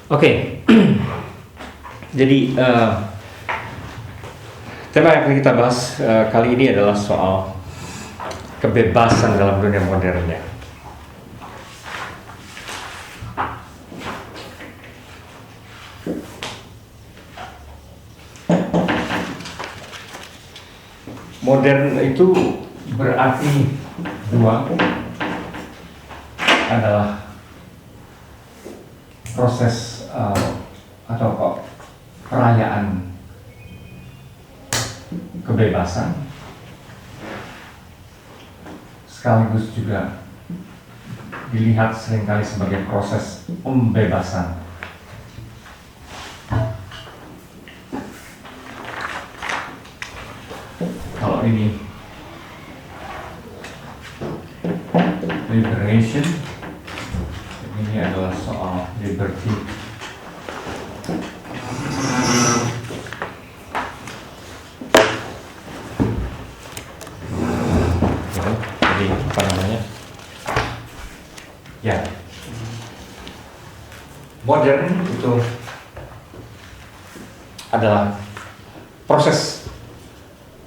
Oke, jadi tema yang akan kita bahas kali ini adalah soal kebebasan dalam dunia modern ya. Modern itu berarti dua, adalah proses atau perayaan kebebasan sekaligus juga dilihat seringkali sebagai proses pembebasan. Kalau ini liberation, ini adalah soal liberty. Jadi apa namanya? Ya, modern itu adalah proses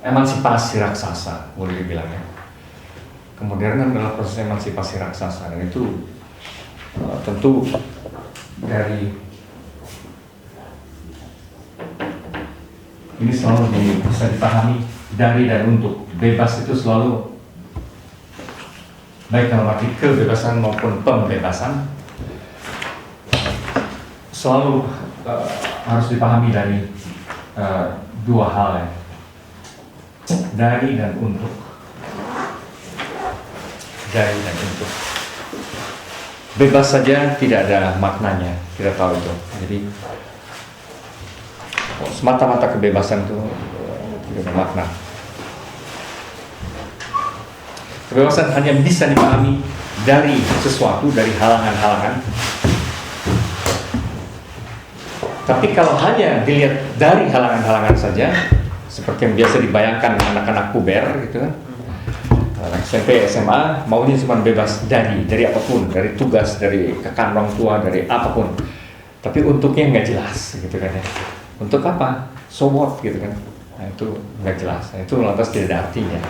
emansipasi raksasa, boleh dibilang ya. Kemodernan adalah proses emansipasi raksasa, dan itu tentu dari ini selalu bisa dipahami dari dan untuk. Bebas itu selalu baik dalam arti kebebasan maupun pembebasan selalu harus dipahami dari dua hal ya, dari dan untuk. Dari dan untuk. Bebas saja tidak ada maknanya, kita tahu itu. Jadi semata-mata kebebasan itu tidak ada makna. Kebebasan hanya bisa dipahami dari sesuatu, dari halangan-halangan. Tapi kalau hanya dilihat dari halangan-halangan saja, seperti yang biasa dibayangkan anak-anak puber gitu kan, SMP, SMA, maunya cuma bebas dari apapun, dari tugas, dari kekang orang tua, dari apapun. Tapi untuknya nggak jelas gitu kan ya. Untuk apa? So what gitu kan. Nah itu nggak jelas, nah, itu lantas tidak ada artinya.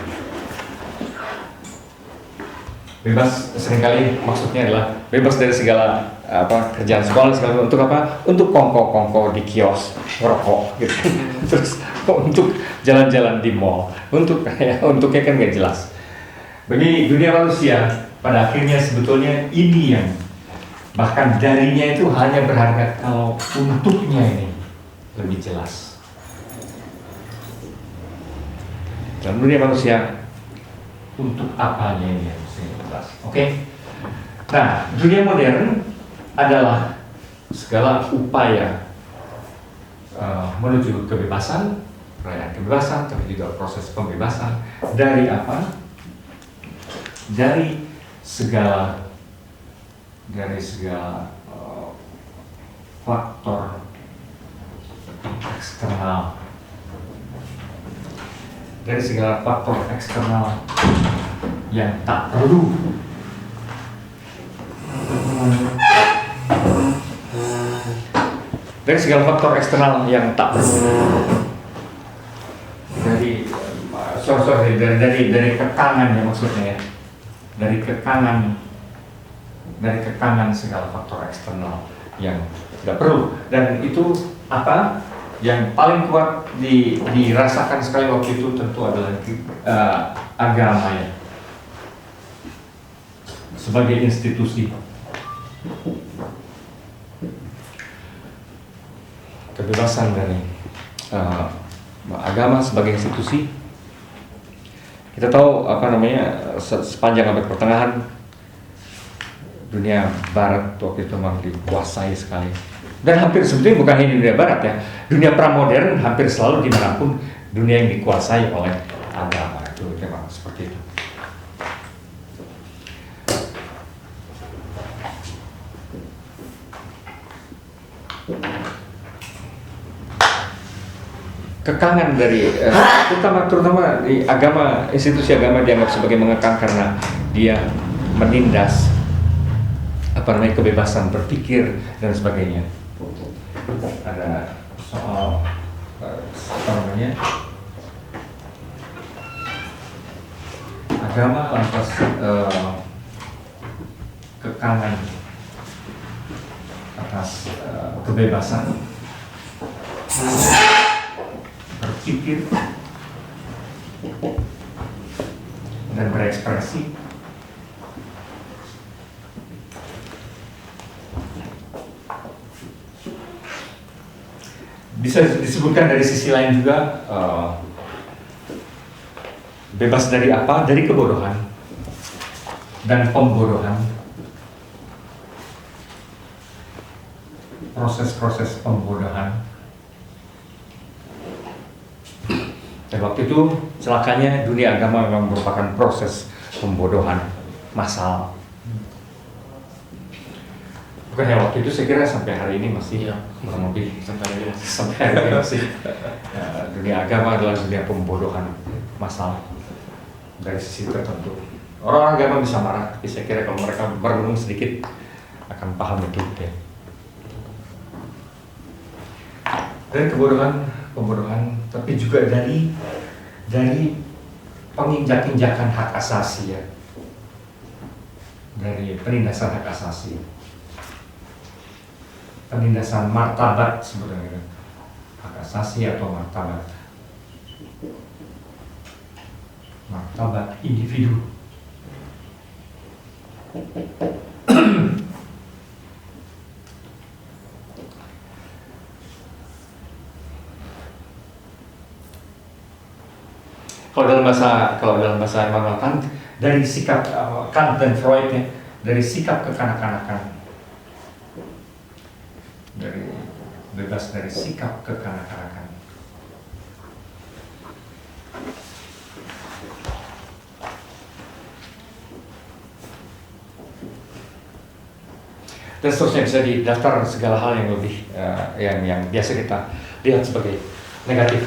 Bebas seringkali maksudnya adalah bebas dari segala kerjaan sekolah, segala untuk apa? Untuk kongko-kongko di kios, ngerokok gitu. Terus untuk jalan-jalan di mall, untuknya kan nggak jelas. Bagi dunia manusia, pada akhirnya sebetulnya ini yang bahkan darinya itu hanya berharga kalau untuknya ini lebih jelas. Dalam dunia manusia, untuk apanya ini yang mesti jelas. Oke? Nah, dunia modern adalah segala upaya menuju kebebasan, perayaan kebebasan, tapi juga proses pembebasan dari apa? Dari segala faktor eksternal, dari segala faktor eksternal yang tak perlu, dari segala faktor eksternal yang tak perlu, dari kekangan ya maksudnya ya. Dari kekangan segala faktor eksternal yang tidak perlu. Dan itu apa yang paling kuat dirasakan sekali waktu itu tentu adalah agama ya, sebagai institusi. Kebebasan dari agama sebagai institusi. Kita tahu sepanjang abad pertengahan dunia barat waktu itu memang dikuasai sekali, dan hampir sebetulnya bukan hanya dunia barat ya, dunia pramodern hampir selalu dimanapun dunia yang dikuasai oleh agama, itu memang seperti itu. Kekangan dari terutama di agama, institusi agama dianggap sebagai mengekang karena dia menindas kebebasan berpikir dan sebagainya. ada soal apa namanya, agama lantas kekangan atas kebebasan berpikir dan berekspresi. Bisa disebutkan dari sisi lain juga bebas dari apa? Dari kebodohan dan pembodohan. Proses-proses pembodohan. Dan waktu itu celakanya dunia agama memang merupakan proses pembodohan massal. Bukan ya, waktu itu saya kira sampai hari ini masih kurang lebih sampai hari ini masih dunia agama adalah dunia pembodohan massal dari sisi tertentu. Orang agama bisa marah, tapi saya kira kalau mereka merenung sedikit akan paham itu ya. Dari pembodohan, tapi juga dari penginjak-injakan hak asasi ya, dari penindasan hak asasi, penindasan martabat sebenarnya, hak asasi atau martabat individu. Kalau dalam bahasa Immanuel Kant, dari sikap Kant dan Freud ya, dari sikap kekanak-kanakan, dari bebas dari sikap kekanak-kanakan. Dan seterusnya bisa didaftar segala hal yang lebih yang biasa kita lihat sebagai negatif.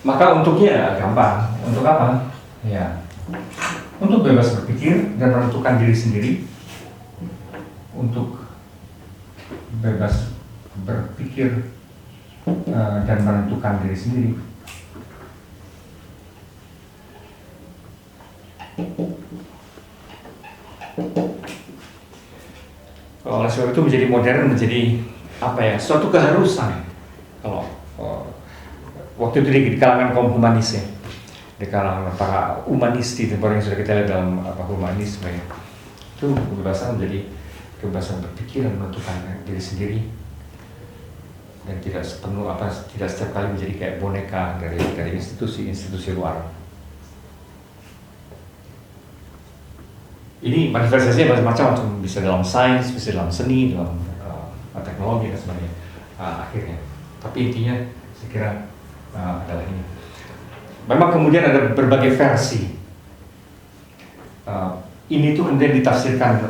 Maka untuknya gampang. Untuk apa? Ya, untuk bebas berpikir dan menentukan diri sendiri. Untuk bebas berpikir dan menentukan diri sendiri. Oleh sebab itu menjadi modern, menjadi apa ya? Suatu keharusan. Kalau waktu itu di kalangan kaum humanis ya, di kalangan para humanis di tempat yang sudah kita lihat dalam humanisme ya, itu kebebasan menjadi kebebasan berpikir dan menentukan diri sendiri, dan tidak setiap kali menjadi kayak boneka dari institusi luar. Ini manifestasinya macam-macam, bisa dalam sains, bisa dalam seni, dalam teknologi dan sebagainya akhirnya. Tapi intinya saya kira adalah ini. Memang kemudian ada berbagai versi. Ini tuh kemudian ditafsirkan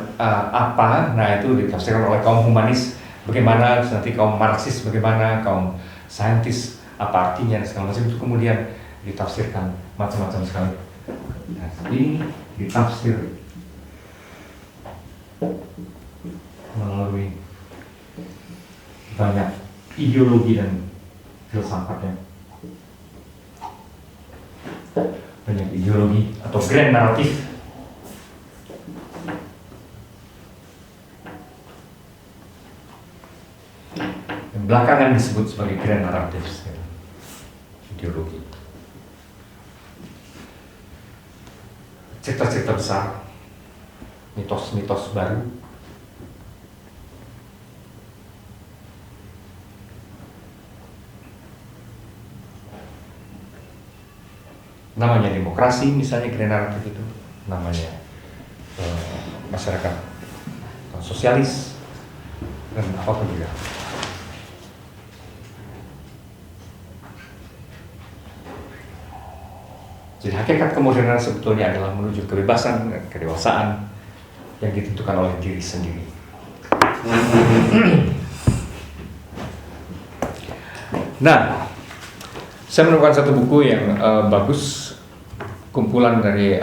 apa? Nah itu ditafsirkan oleh kaum humanis bagaimana, nanti kaum Marxis bagaimana, kaum saintis apa artinya dan segala macam itu kemudian ditafsirkan macam-macam sekali. Nah, ini ditafsir melalui banyak ideologi dan filsafatnya. Banyak ideologi atau grand naratif. Yang belakangan disebut sebagai grand naratif ideologi. Cerita-cerita besar, mitos-mitos baru, namanya demokrasi misalnya, grand naratif itu namanya masyarakat sosialis dan apapun juga. Jadi hakikat kemodernan sebetulnya adalah menuju kebebasan dan kedewasaan yang ditentukan oleh diri sendiri. Nah, saya menemukan satu buku yang bagus, kumpulan dari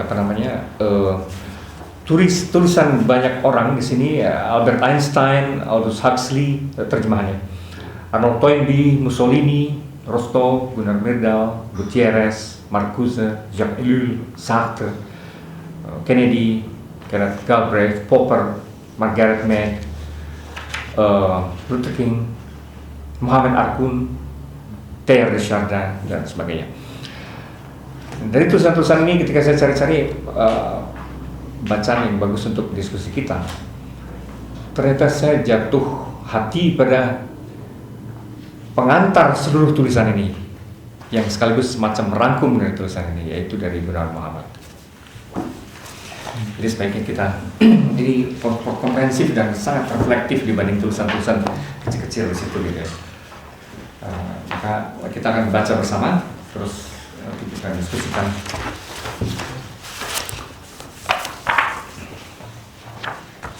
tulisan banyak orang di sini, Albert Einstein, Aldous Huxley, terjemahannya, Arnold Toynbee, Mussolini, Rostow, Gunnar Myrdal, Gutierrez, Marcuse, Jacques Ellul, Sartre, Kennedy, Kenneth Galbraith, Popper, Margaret Mead, Luther King, Muhammad Arkun, Teilhard de Chardin, dan sebagainya. Dari tulisan-tulisan ini ketika saya cari-cari bacaan yang bagus untuk diskusi kita, ternyata saya jatuh hati pada pengantar seluruh tulisan ini yang sekaligus semacam merangkum dari tulisan ini, yaitu dari Gunawan Muhammad. Jadi sebaiknya kita ini komprehensif dan sangat reflektif dibanding tulisan-tulisan kecil-kecil di situ gitu ya. Maka kita akan baca bersama, terus kita diskusikan.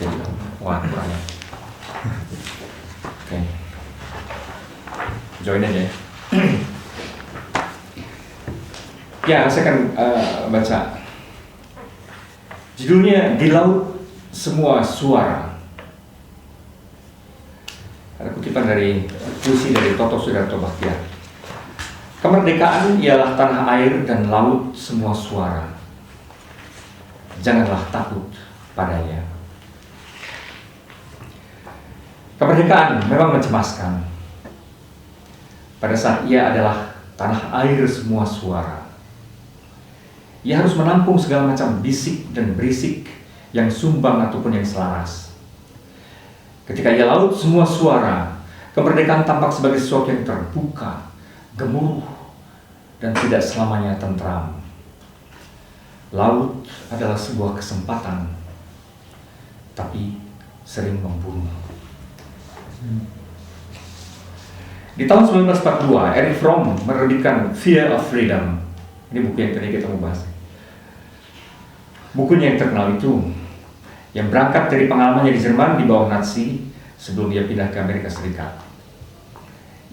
Jadi, wah kurangnya. Oke, join aja ya. Ya, saya akan baca. Judulnya Di Laut Semua Suara. Ada kutipan dari puisi dari Toto Sudarto Bachtiar. Kemerdekaan ialah tanah air dan laut semua suara. Janganlah takut padanya. Kemerdekaan memang mencemaskan. Pada saat ia adalah tanah air semua suara. Ia harus menampung segala macam bisik dan berisik yang sumbang ataupun yang selaras. Ketika ia laut semua suara, kemerdekaan tampak sebagai sesuatu yang terbuka, gemuruh, dan tidak selamanya tentram. Laut adalah sebuah kesempatan, tapi sering membunuh. Di tahun 1942, Erich Fromm menerbitkan Fear of Freedom. Ini buku yang tadi kita mau bahas. Bukunya yang terkenal itu, yang berangkat dari pengalamannya di Jerman di bawah Nazi sebelum dia pindah ke Amerika Serikat.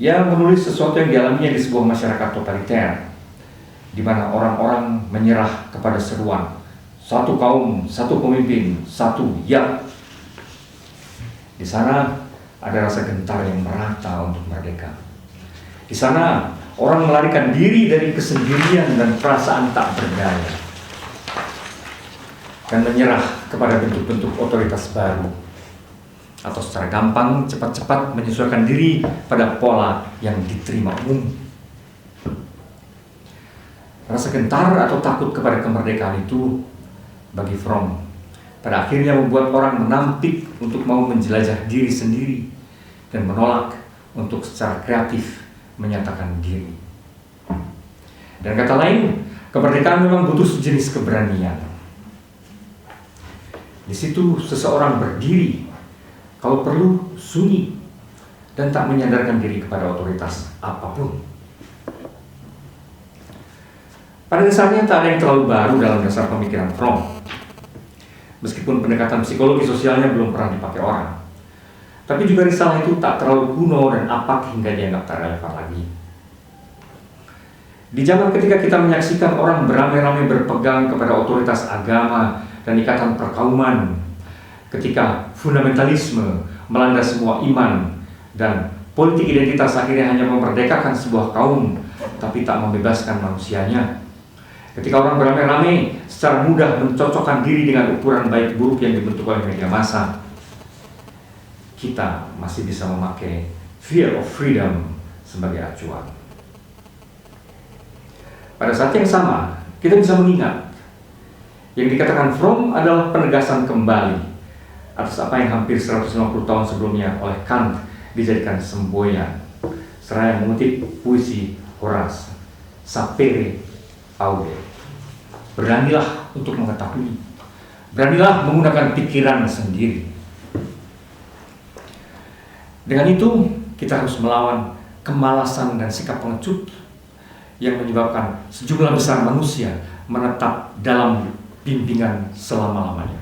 Ia menulis sesuatu yang dialaminya di sebuah masyarakat totaliter, di mana orang-orang menyerah kepada seruan satu kaum, satu pemimpin, satu ya. Di sana ada rasa gentar yang merata untuk merdeka. Di sana orang melarikan diri dari kesendirian dan perasaan tak berdaya, dan menyerah kepada bentuk-bentuk otoritas baru, atau secara gampang cepat-cepat menyesuaikan diri pada pola yang diterima umum. Rasa gentar atau takut kepada kemerdekaan itu bagi Fromm pada akhirnya membuat orang menampik untuk mau menjelajah diri sendiri dan menolak untuk secara kreatif menyatakan diri. Dan kata lain, kemerdekaan memang butuh sejenis keberanian. Di situ seseorang berdiri, kalau perlu sunyi, dan tak menyadarkan diri kepada otoritas apapun. Pada dasarnya tak ada yang terlalu baru dalam dasar pemikiran Fromm. Meskipun pendekatan psikologi sosialnya belum pernah dipakai orang, tapi juga risalah itu tak terlalu kuno dan apik hingga dianggap tak relevan lagi. Di zaman ketika kita menyaksikan orang beramai-ramai berpegang kepada otoritas agama dan ikatan perkauman, ketika fundamentalisme melanda semua iman dan politik identitas akhirnya hanya memerdekakan sebuah kaum tapi tak membebaskan manusianya, ketika orang beramai-ramai secara mudah mencocokkan diri dengan ukuran baik buruk yang dibentuk oleh media massa, kita masih bisa memakai Fear of Freedom sebagai acuan. Pada saat yang sama, kita bisa mengingat yang dikatakan Fromm adalah penegasan kembali atas apa yang hampir 150 tahun sebelumnya oleh Kant dijadikan semboyan, seraya mengutip puisi Horace, Sapere aude. Beranilah untuk mengetahui, beranilah menggunakan pikiran sendiri. Dengan itu, kita harus melawan kemalasan dan sikap pengecut yang menyebabkan sejumlah besar manusia menetap dalam bimbingan selama-lamanya.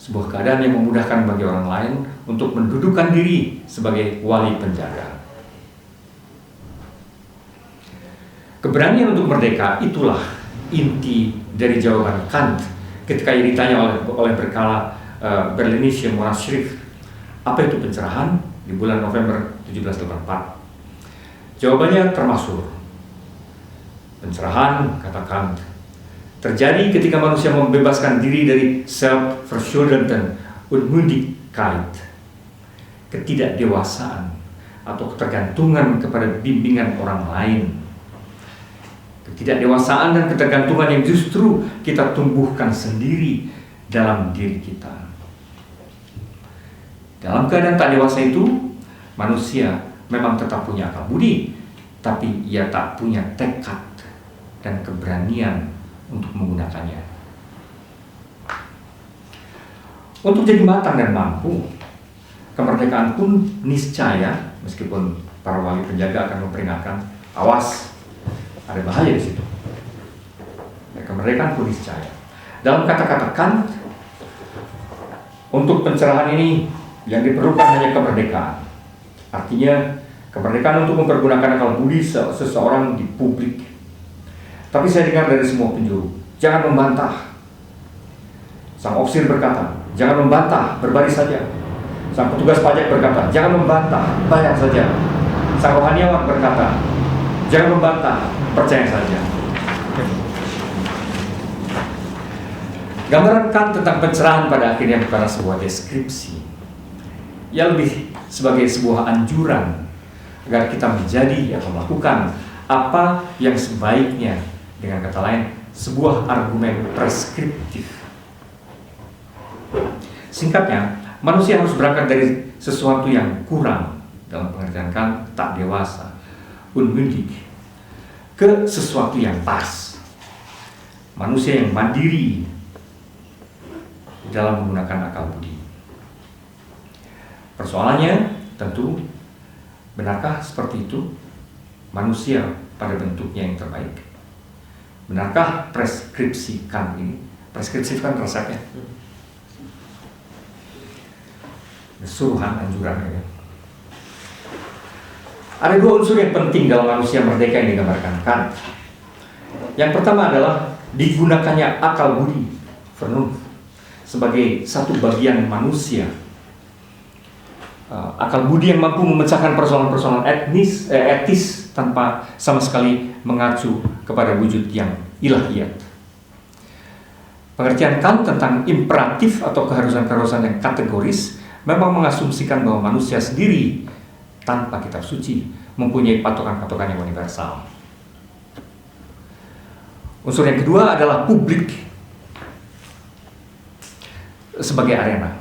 Sebuah keadaan yang memudahkan bagi orang lain untuk mendudukkan diri sebagai wali penjaga. Keberanian untuk merdeka itulah inti dari jawaban Kant ketika ia ditanya oleh berkala Berlinische Monatsschrift, apa itu pencerahan di bulan November 1784? Jawabannya termasuk. Pencerahan, kata Kant, terjadi ketika manusia membebaskan diri dari Selbstverschuldeten und Mündigkeit, ketidakdewasaan atau ketergantungan kepada bimbingan orang lain. Ketidakdewasaan dan ketergantungan yang justru kita tumbuhkan sendiri dalam diri kita. Dalam keadaan tak dewasa itu, manusia memang tetap punya akal budi, tapi ia tak punya tekad dan keberanian untuk menggunakannya. Untuk jadi matang dan mampu, kemerdekaan pun niscaya, meskipun para wali penjaga akan memperingatkan, awas, ada bahaya di situ. Kemerdekaan pun niscaya. Dalam kata-kata Kant, untuk pencerahan ini yang diperlukan hanya kemerdekaan. Artinya kemerdekaan untuk mempergunakan akal budi seseorang di publik. Tapi saya dengar dari semua penjuru, jangan membantah. Sang ofisir berkata, jangan membantah, berbaris saja. Sang petugas pajak berkata, jangan membantah, bayar saja. Sang rohaniawan berkata, jangan membantah, percaya saja. Gambaran Kant tentang pencerahan pada akhirnya bukanlah sebuah deskripsi. Ia lebih sebagai sebuah anjuran agar kita menjadi atau melakukan apa yang sebaiknya, dengan kata lain, sebuah argumen preskriptif. Singkatnya, manusia harus berangkat dari sesuatu yang kurang, dalam pengertian Kant, tak dewasa, unmündig, ke sesuatu yang pas. Manusia yang mandiri dalam menggunakan akal budi. Persoalannya tentu, benarkah seperti itu manusia pada bentuknya yang terbaik? Benarkah preskripsi Kant ini? Preskripsi kan resepnya, suruhan, anjuran ya. Ada dua unsur yang penting dalam manusia merdeka yang digambarkan Kant. Yang pertama adalah digunakannya akal budi, Vernunft, sebagai satu bagian manusia. Akal budi yang mampu memecahkan persoalan-persoalan etis tanpa sama sekali mengacu kepada wujud yang ilahiyat. Pengertian Kant tentang imperatif atau keharusan-keharusan yang kategoris memang mengasumsikan bahwa manusia sendiri tanpa kitab suci mempunyai patokan-patokan yang universal. Unsur yang kedua adalah publik sebagai arena.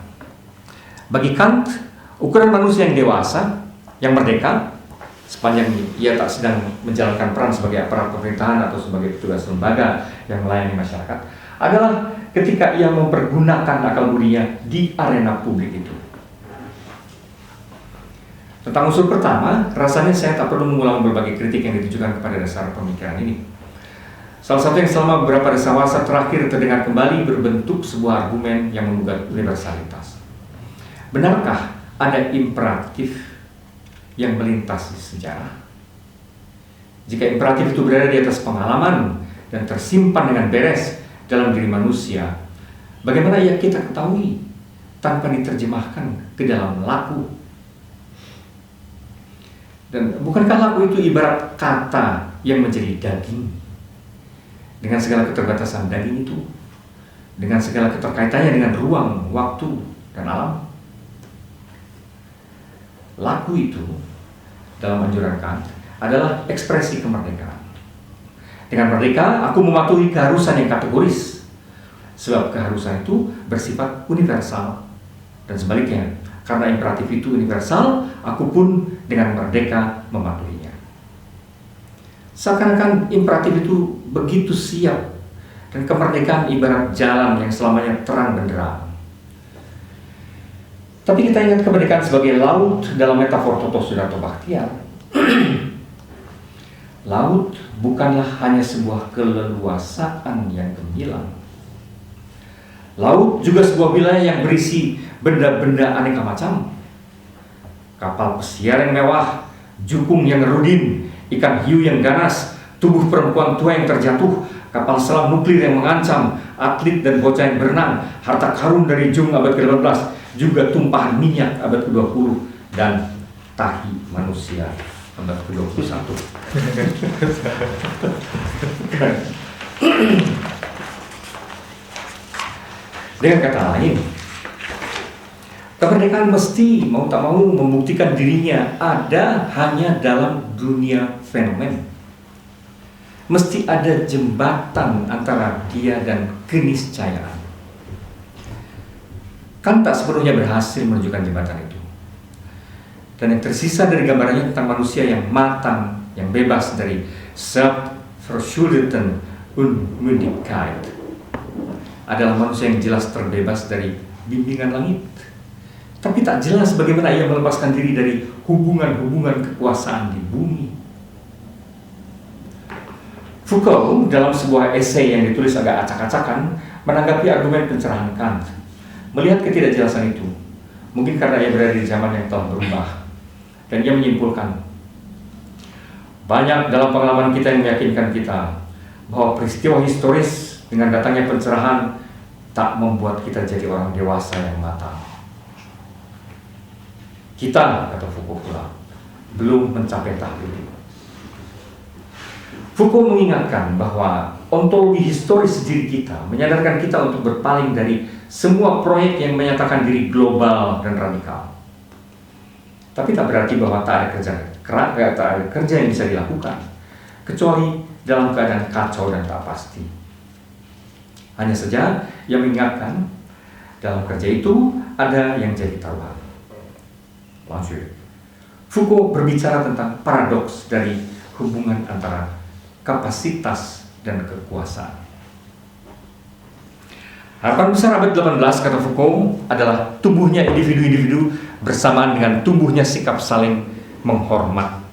Bagi Kant, ukuran manusia yang dewasa, yang merdeka, sepanjang ia tak sedang menjalankan peran sebagai aparat pemerintahan atau sebagai petugas lembaga yang melayani masyarakat, adalah ketika ia mempergunakan akal budinya di arena publik itu. Tentang unsur pertama, rasanya saya tak perlu mengulang berbagai kritik yang ditujukan kepada dasar pemikiran ini. Salah satu yang selama beberapa dasawasa terakhir terdengar kembali berbentuk sebuah argumen yang menggugat universalitas. Benarkah ada imperatif yang melintasi sejarah? Jika imperatif itu berada di atas pengalaman dan tersimpan dengan beres dalam diri manusia, bagaimana ia kita ketahui tanpa diterjemahkan ke dalam laku? Dan bukankah laku itu ibarat kata yang menjadi daging? Dengan segala keterbatasan daging itu, dengan segala keterkaitannya dengan ruang, waktu, dan alam. Laku itu, dalam anjuran Kant, adalah ekspresi kemerdekaan. Dengan merdeka, aku mematuhi keharusan yang kategoris, sebab keharusan itu bersifat universal. Dan sebaliknya, karena imperatif itu universal, aku pun dengan merdeka mematuhinya. Seakan-akan imperatif itu begitu siap, dan kemerdekaan ibarat jalan yang selamanya terang benderang. Tapi kita ingat kemerdekaan sebagai laut dalam metafor Toto Sudarto Bachtiar. Laut bukanlah hanya sebuah keleluasaan yang gemilang. Laut juga sebuah wilayah yang berisi benda-benda aneka macam. Kapal pesiar yang mewah, jukung yang rudin, ikan hiu yang ganas, tubuh perempuan tua yang terjatuh, kapal selam nuklir yang mengancam, atlet dan bocah yang berenang, harta karun dari Jung abad ke-18, juga tumpahan minyak abad ke-20, dan tahi manusia abad ke-21. Dengan kata lain, kemerdekaan mesti mau tak mau membuktikan dirinya ada hanya dalam dunia fenomen. Mesti ada jembatan antara dia dan keniscayaan. Kan tak sepenuhnya berhasil menunjukkan jembatan itu. Dan yang tersisa dari gambarannya tentang manusia yang matang, yang bebas dari Selbstverschuldeten Unmündigkeit, adalah manusia yang jelas terbebas dari bimbingan langit. Tapi tak jelas bagaimana ia melepaskan diri dari hubungan-hubungan kekuasaan di bumi. Foucault dalam sebuah esai yang ditulis agak acak-acakan menanggapi argumen pencerahan Kant. Melihat ketidakjelasan itu, mungkin karena ia berada di zaman yang telah berubah, dan ia menyimpulkan, banyak dalam pengalaman kita yang meyakinkan kita bahwa peristiwa historis dengan datangnya pencerahan tak membuat kita jadi orang dewasa yang matang. Kita, kata Foucault pula, belum mencapai tahap itu. Foucault mengingatkan bahwa ontologi historis diri kita menyadarkan kita untuk berpaling dari semua proyek yang menyatakan diri global dan radikal. Tapi tak berarti bahwa tak ada kerja yang bisa dilakukan, kecuali dalam keadaan kacau dan tak pasti. Hanya saja yang mengingatkan, dalam kerja itu ada yang jadi taruhan. Lanjut, Foucault berbicara tentang paradoks dari hubungan antara kapasitas dan kekuasaan. Harapan besar abad 18, kata Foucault, adalah tumbuhnya individu-individu bersamaan dengan tumbuhnya sikap saling menghormat.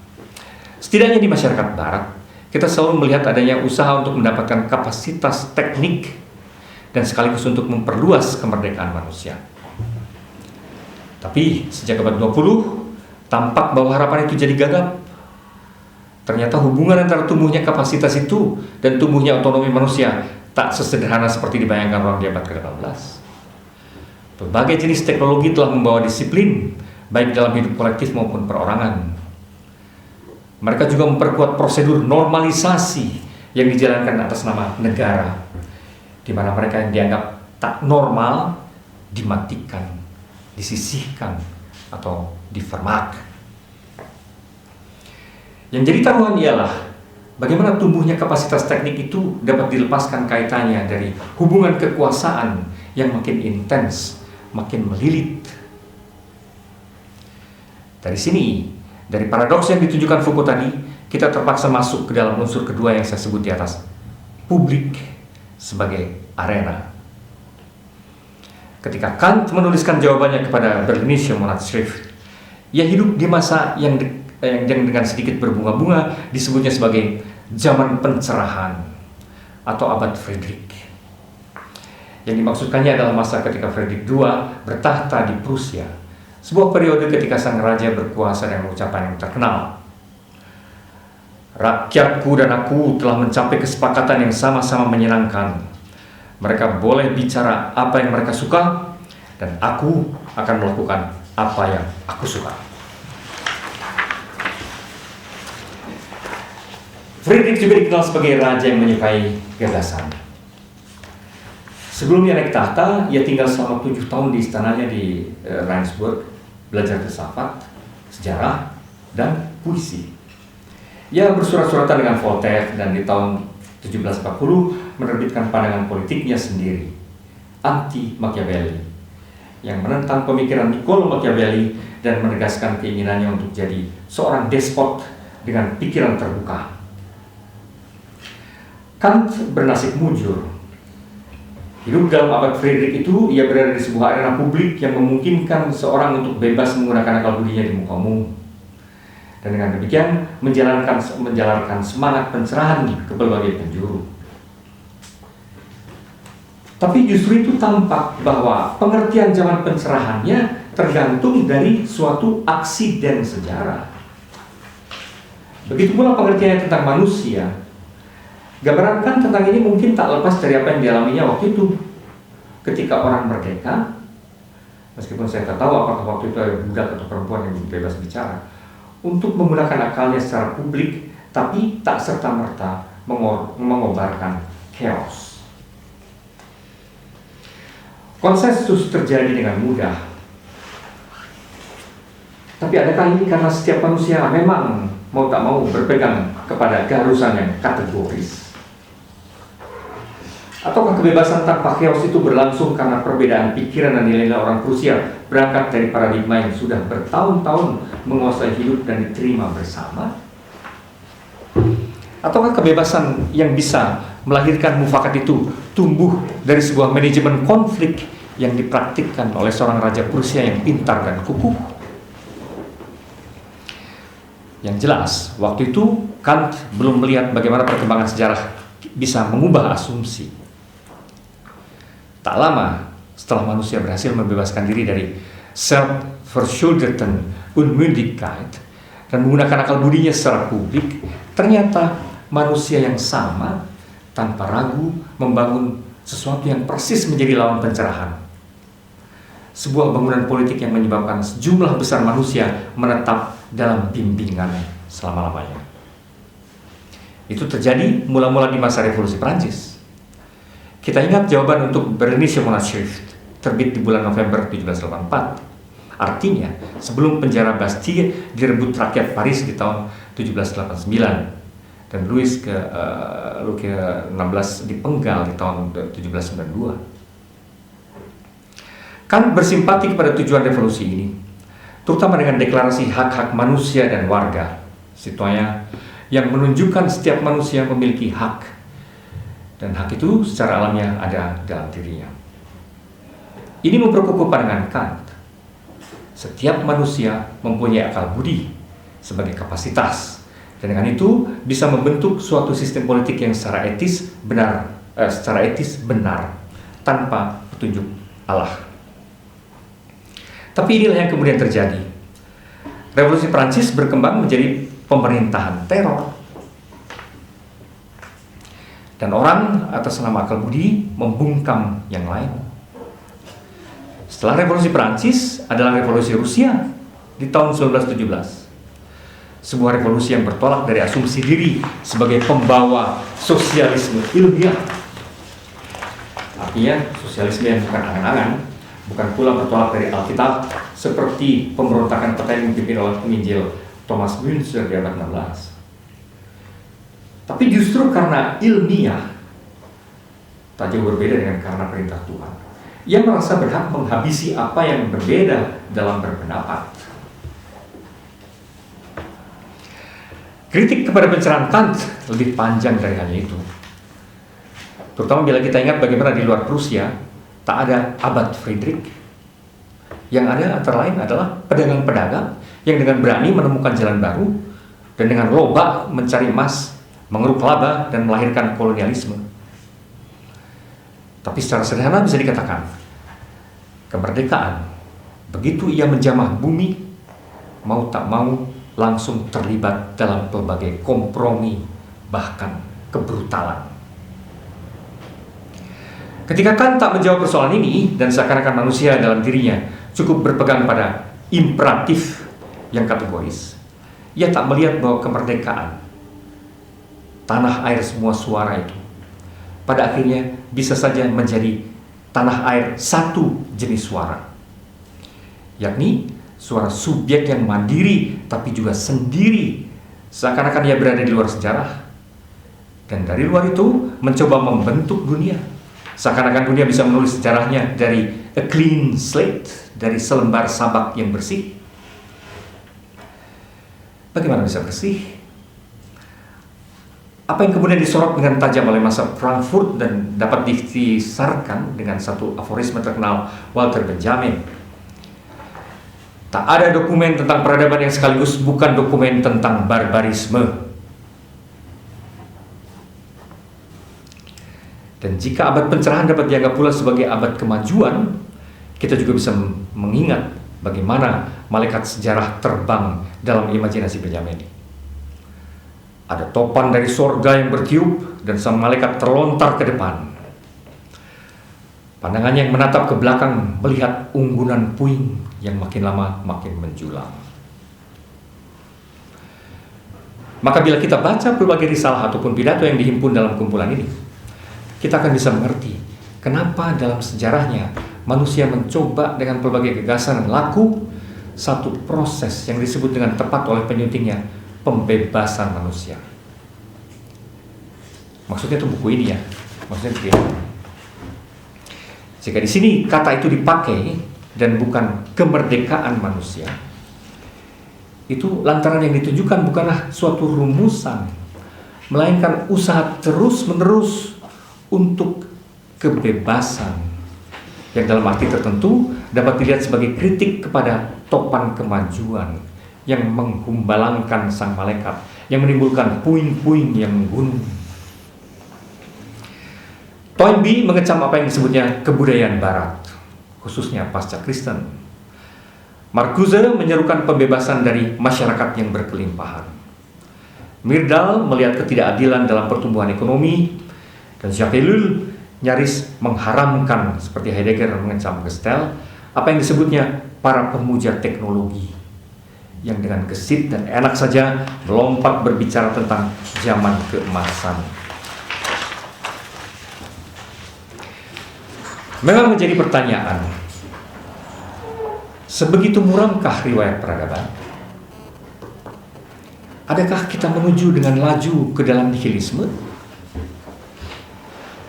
Setidaknya di masyarakat barat, kita selalu melihat adanya usaha untuk mendapatkan kapasitas teknik dan sekaligus untuk memperluas kemerdekaan manusia. Tapi sejak abad 20, tampak bahwa harapan itu jadi gagap. Ternyata hubungan antara tumbuhnya kapasitas itu dan tumbuhnya otonomi manusia tak sesederhana seperti dibayangkan orang di abad ke-18. Berbagai jenis teknologi telah membawa disiplin, baik dalam hidup kolektif maupun perorangan. Mereka juga memperkuat prosedur normalisasi yang dijalankan atas nama negara, di mana mereka yang dianggap tak normal dimatikan, disisihkan, atau difermak. Yang jadi taruhan ialah bagaimana tumbuhnya kapasitas teknik itu dapat dilepaskan kaitannya dari hubungan kekuasaan yang makin intens, makin melilit. Dari sini, dari paradoks yang ditunjukkan Foucault tadi, kita terpaksa masuk ke dalam unsur kedua yang saya sebut di atas, publik sebagai arena. Ketika Kant menuliskan jawabannya kepada Berlinische Monatsschrift, ia hidup di masa yang dengan sedikit berbunga-bunga disebutnya sebagai zaman pencerahan atau abad Friedrich. Yang dimaksudkannya adalah masa ketika Friedrich II bertahta di Prusia, sebuah periode ketika sang raja berkuasa dengan ucapan yang terkenal, "Rakyatku dan aku telah mencapai kesepakatan yang sama-sama menyenangkan. Mereka boleh bicara apa yang mereka suka, dan aku akan melakukan apa yang aku suka." Friedrich juga dikenal sebagai raja yang menyukai gagasan. Sebelum ia naik tahta, ia tinggal selama 7 tahun di istananya di Ravensburg, belajar filsafat, sejarah, dan puisi. Ia bersurat-suratan dengan Voltaire dan di tahun 1740 menerbitkan pandangan politiknya sendiri, anti-Machiavelli, yang menentang pemikiran Niccolo Machiavelli dan menegaskan keinginannya untuk jadi seorang despot dengan pikiran terbuka. Kant bernasib mujur. Hidup dalam abad Friedrich itu, ia berada di sebuah arena publik yang memungkinkan seorang untuk bebas menggunakan akal budinya di muka umum. Dan dengan demikian menjalankan semangat pencerahan ke berbagai penjuru. Tapi justru itu tampak bahwa pengertian zaman pencerahannya tergantung dari suatu aksiden sejarah. Begitu pula pengertiannya tentang manusia. Gambaran Kant tentang ini mungkin tak lepas dari apa yang dialaminya waktu itu. Ketika orang merdeka, meskipun saya tak tahu apakah waktu itu ada budak atau perempuan yang bebas bicara, untuk menggunakan akalnya secara publik, tapi tak serta-merta mengobarkan chaos. Konsensus terjadi dengan mudah. Tapi adakah ini karena setiap manusia memang mau tak mau berpegang kepada keharusan yang kategoris? Ataukah kebebasan tanpa chaos itu berlangsung karena perbedaan pikiran dan nilai-nilai orang Prusia berangkat dari paradigma yang sudah bertahun-tahun menguasai hidup dan diterima bersama? Ataukah kebebasan yang bisa melahirkan mufakat itu tumbuh dari sebuah manajemen konflik yang dipraktikkan oleh seorang raja Prusia yang pintar dan kukuh? Yang jelas, waktu itu Kant belum melihat bagaimana perkembangan sejarah bisa mengubah asumsi. Tak lama setelah manusia berhasil membebaskan diri dari Selbstverschuldeten Unmündigkeit dan menggunakan akal budinya secara publik, ternyata manusia yang sama tanpa ragu membangun sesuatu yang persis menjadi lawan pencerahan. Sebuah bangunan politik yang menyebabkan sejumlah besar manusia menetap dalam bimbingan selama-lamanya. Itu terjadi mula-mula di masa Revolusi Prancis. Kita ingat jawaban untuk Berliner Monatschrift terbit di bulan November 1784. Artinya, sebelum penjara Bastille direbut rakyat Paris di tahun 1789 dan Louis ke-16 dipenggal di tahun 1792. Kant bersimpati kepada tujuan revolusi ini, terutama dengan deklarasi hak-hak manusia dan warga, citoyen, yang menunjukkan setiap manusia memiliki hak, dan hak itu secara alamiah ada dalam dirinya. Ini memperkukuh pandangan Kant. Setiap manusia mempunyai akal budi sebagai kapasitas, dan dengan itu bisa membentuk suatu sistem politik yang secara etis benar tanpa petunjuk Allah. Tapi inilah yang kemudian terjadi. Revolusi Prancis berkembang menjadi pemerintahan teror. Dan orang atas nama akal budi membungkam yang lain. Setelah revolusi Prancis adalah revolusi Rusia di tahun 1917. Sebuah revolusi yang bertolak dari asumsi diri sebagai pembawa sosialisme ilmiah. Artinya sosialisme yang bukan angan-angan, bukan pula bertolak dari Alkitab seperti pemberontakan peta yang dipimpin oleh penginjil Thomas Müntzer di abad 16. Tapi justru karena ilmiah, tak jauh berbeda dengan karena perintah Tuhan, ia merasa berhak menghabisi apa yang berbeda dalam berpendapat. Kritik kepada pencerahan Kant lebih panjang dari hanya itu. Terutama bila kita ingat bagaimana di luar Prusia tak ada Abad Friedrich. Yang ada antara lain adalah pedagang-pedagang yang dengan berani menemukan jalan baru dan dengan loba mencari emas, mengeruk laba dan melahirkan kolonialisme. Tapi secara sederhana bisa dikatakan, kemerdekaan begitu ia menjamah bumi, mau tak mau langsung terlibat dalam berbagai kompromi, bahkan kebrutalan. Ketika Kant tak menjawab persoalan ini dan seakan-akan manusia dalam dirinya cukup berpegang pada imperatif yang kategoris, ia tak melihat bahwa kemerdekaan, tanah air semua suara itu, pada akhirnya bisa saja menjadi tanah air satu jenis suara, yakni suara subjek yang mandiri tapi juga sendiri, seakan-akan ia berada di luar sejarah, dan dari luar itu mencoba membentuk dunia, seakan-akan dunia bisa menulis sejarahnya dari a clean slate, dari selembar sabak yang bersih. Bagaimana bisa bersih? Apa yang kemudian disorot dengan tajam oleh masa Frankfurt dan dapat disarkan dengan satu aforisme terkenal Walter Benjamin. Tak ada dokumen tentang peradaban yang sekaligus bukan dokumen tentang barbarisme. Dan jika abad pencerahan dapat dianggap pula sebagai abad kemajuan, kita juga bisa mengingat bagaimana malaikat sejarah terbang dalam imajinasi Benjamin. Ada topan dari sorga yang bertiup dan sang malaikat terlontar ke depan. Pandangannya yang menatap ke belakang melihat unggunan puing yang makin lama makin menjulang. Maka bila kita baca berbagai risalah ataupun pidato yang dihimpun dalam kumpulan ini, kita akan bisa mengerti kenapa dalam sejarahnya manusia mencoba dengan berbagai gagasan dan laku satu proses yang disebut dengan tepat oleh penyuntingnya pembebasan manusia. Maksudnya itu buku ini ya. Maksudnya begini. Jika di sini kata itu dipakai dan bukan kemerdekaan manusia, itu lantaran yang ditujukan bukanlah suatu rumusan, melainkan usaha terus-menerus untuk kebebasan yang dalam arti tertentu dapat dilihat sebagai kritik kepada topan kemajuan yang menggumbalangkan sang malaikat, yang menimbulkan puing-puing yang menggunung. Toynbee mengecam apa yang disebutnya kebudayaan barat, khususnya pasca Kristen. Marcuse menyerukan pembebasan dari masyarakat yang berkelimpahan. Myrdal melihat ketidakadilan dalam pertumbuhan ekonomi, dan Jacques Ellul nyaris mengharamkan, seperti Heidegger mengecam Gestel, apa yang disebutnya para pemuja teknologi yang dengan gesit dan enak saja melompat berbicara tentang zaman keemasan. Memang menjadi pertanyaan, sebegitu muramkah riwayat peradaban? Adakah kita menuju dengan laju ke dalam nihilisme?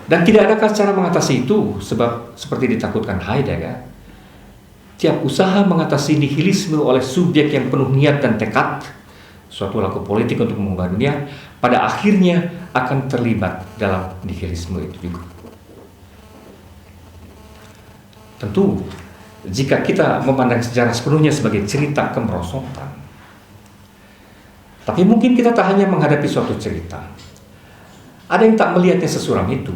Dan tidak adakah cara mengatasi itu? Sebab seperti ditakutkan Heidegger, tiap usaha mengatasi nihilisme oleh subjek yang penuh niat dan tekad, suatu laku politik untuk mengubah dunia, pada akhirnya akan terlibat dalam nihilisme itu juga. Tentu, jika kita memandang sejarah sepenuhnya sebagai cerita kemerosotan, tapi mungkin kita tak hanya menghadapi suatu cerita. Ada yang tak melihatnya sesuram itu.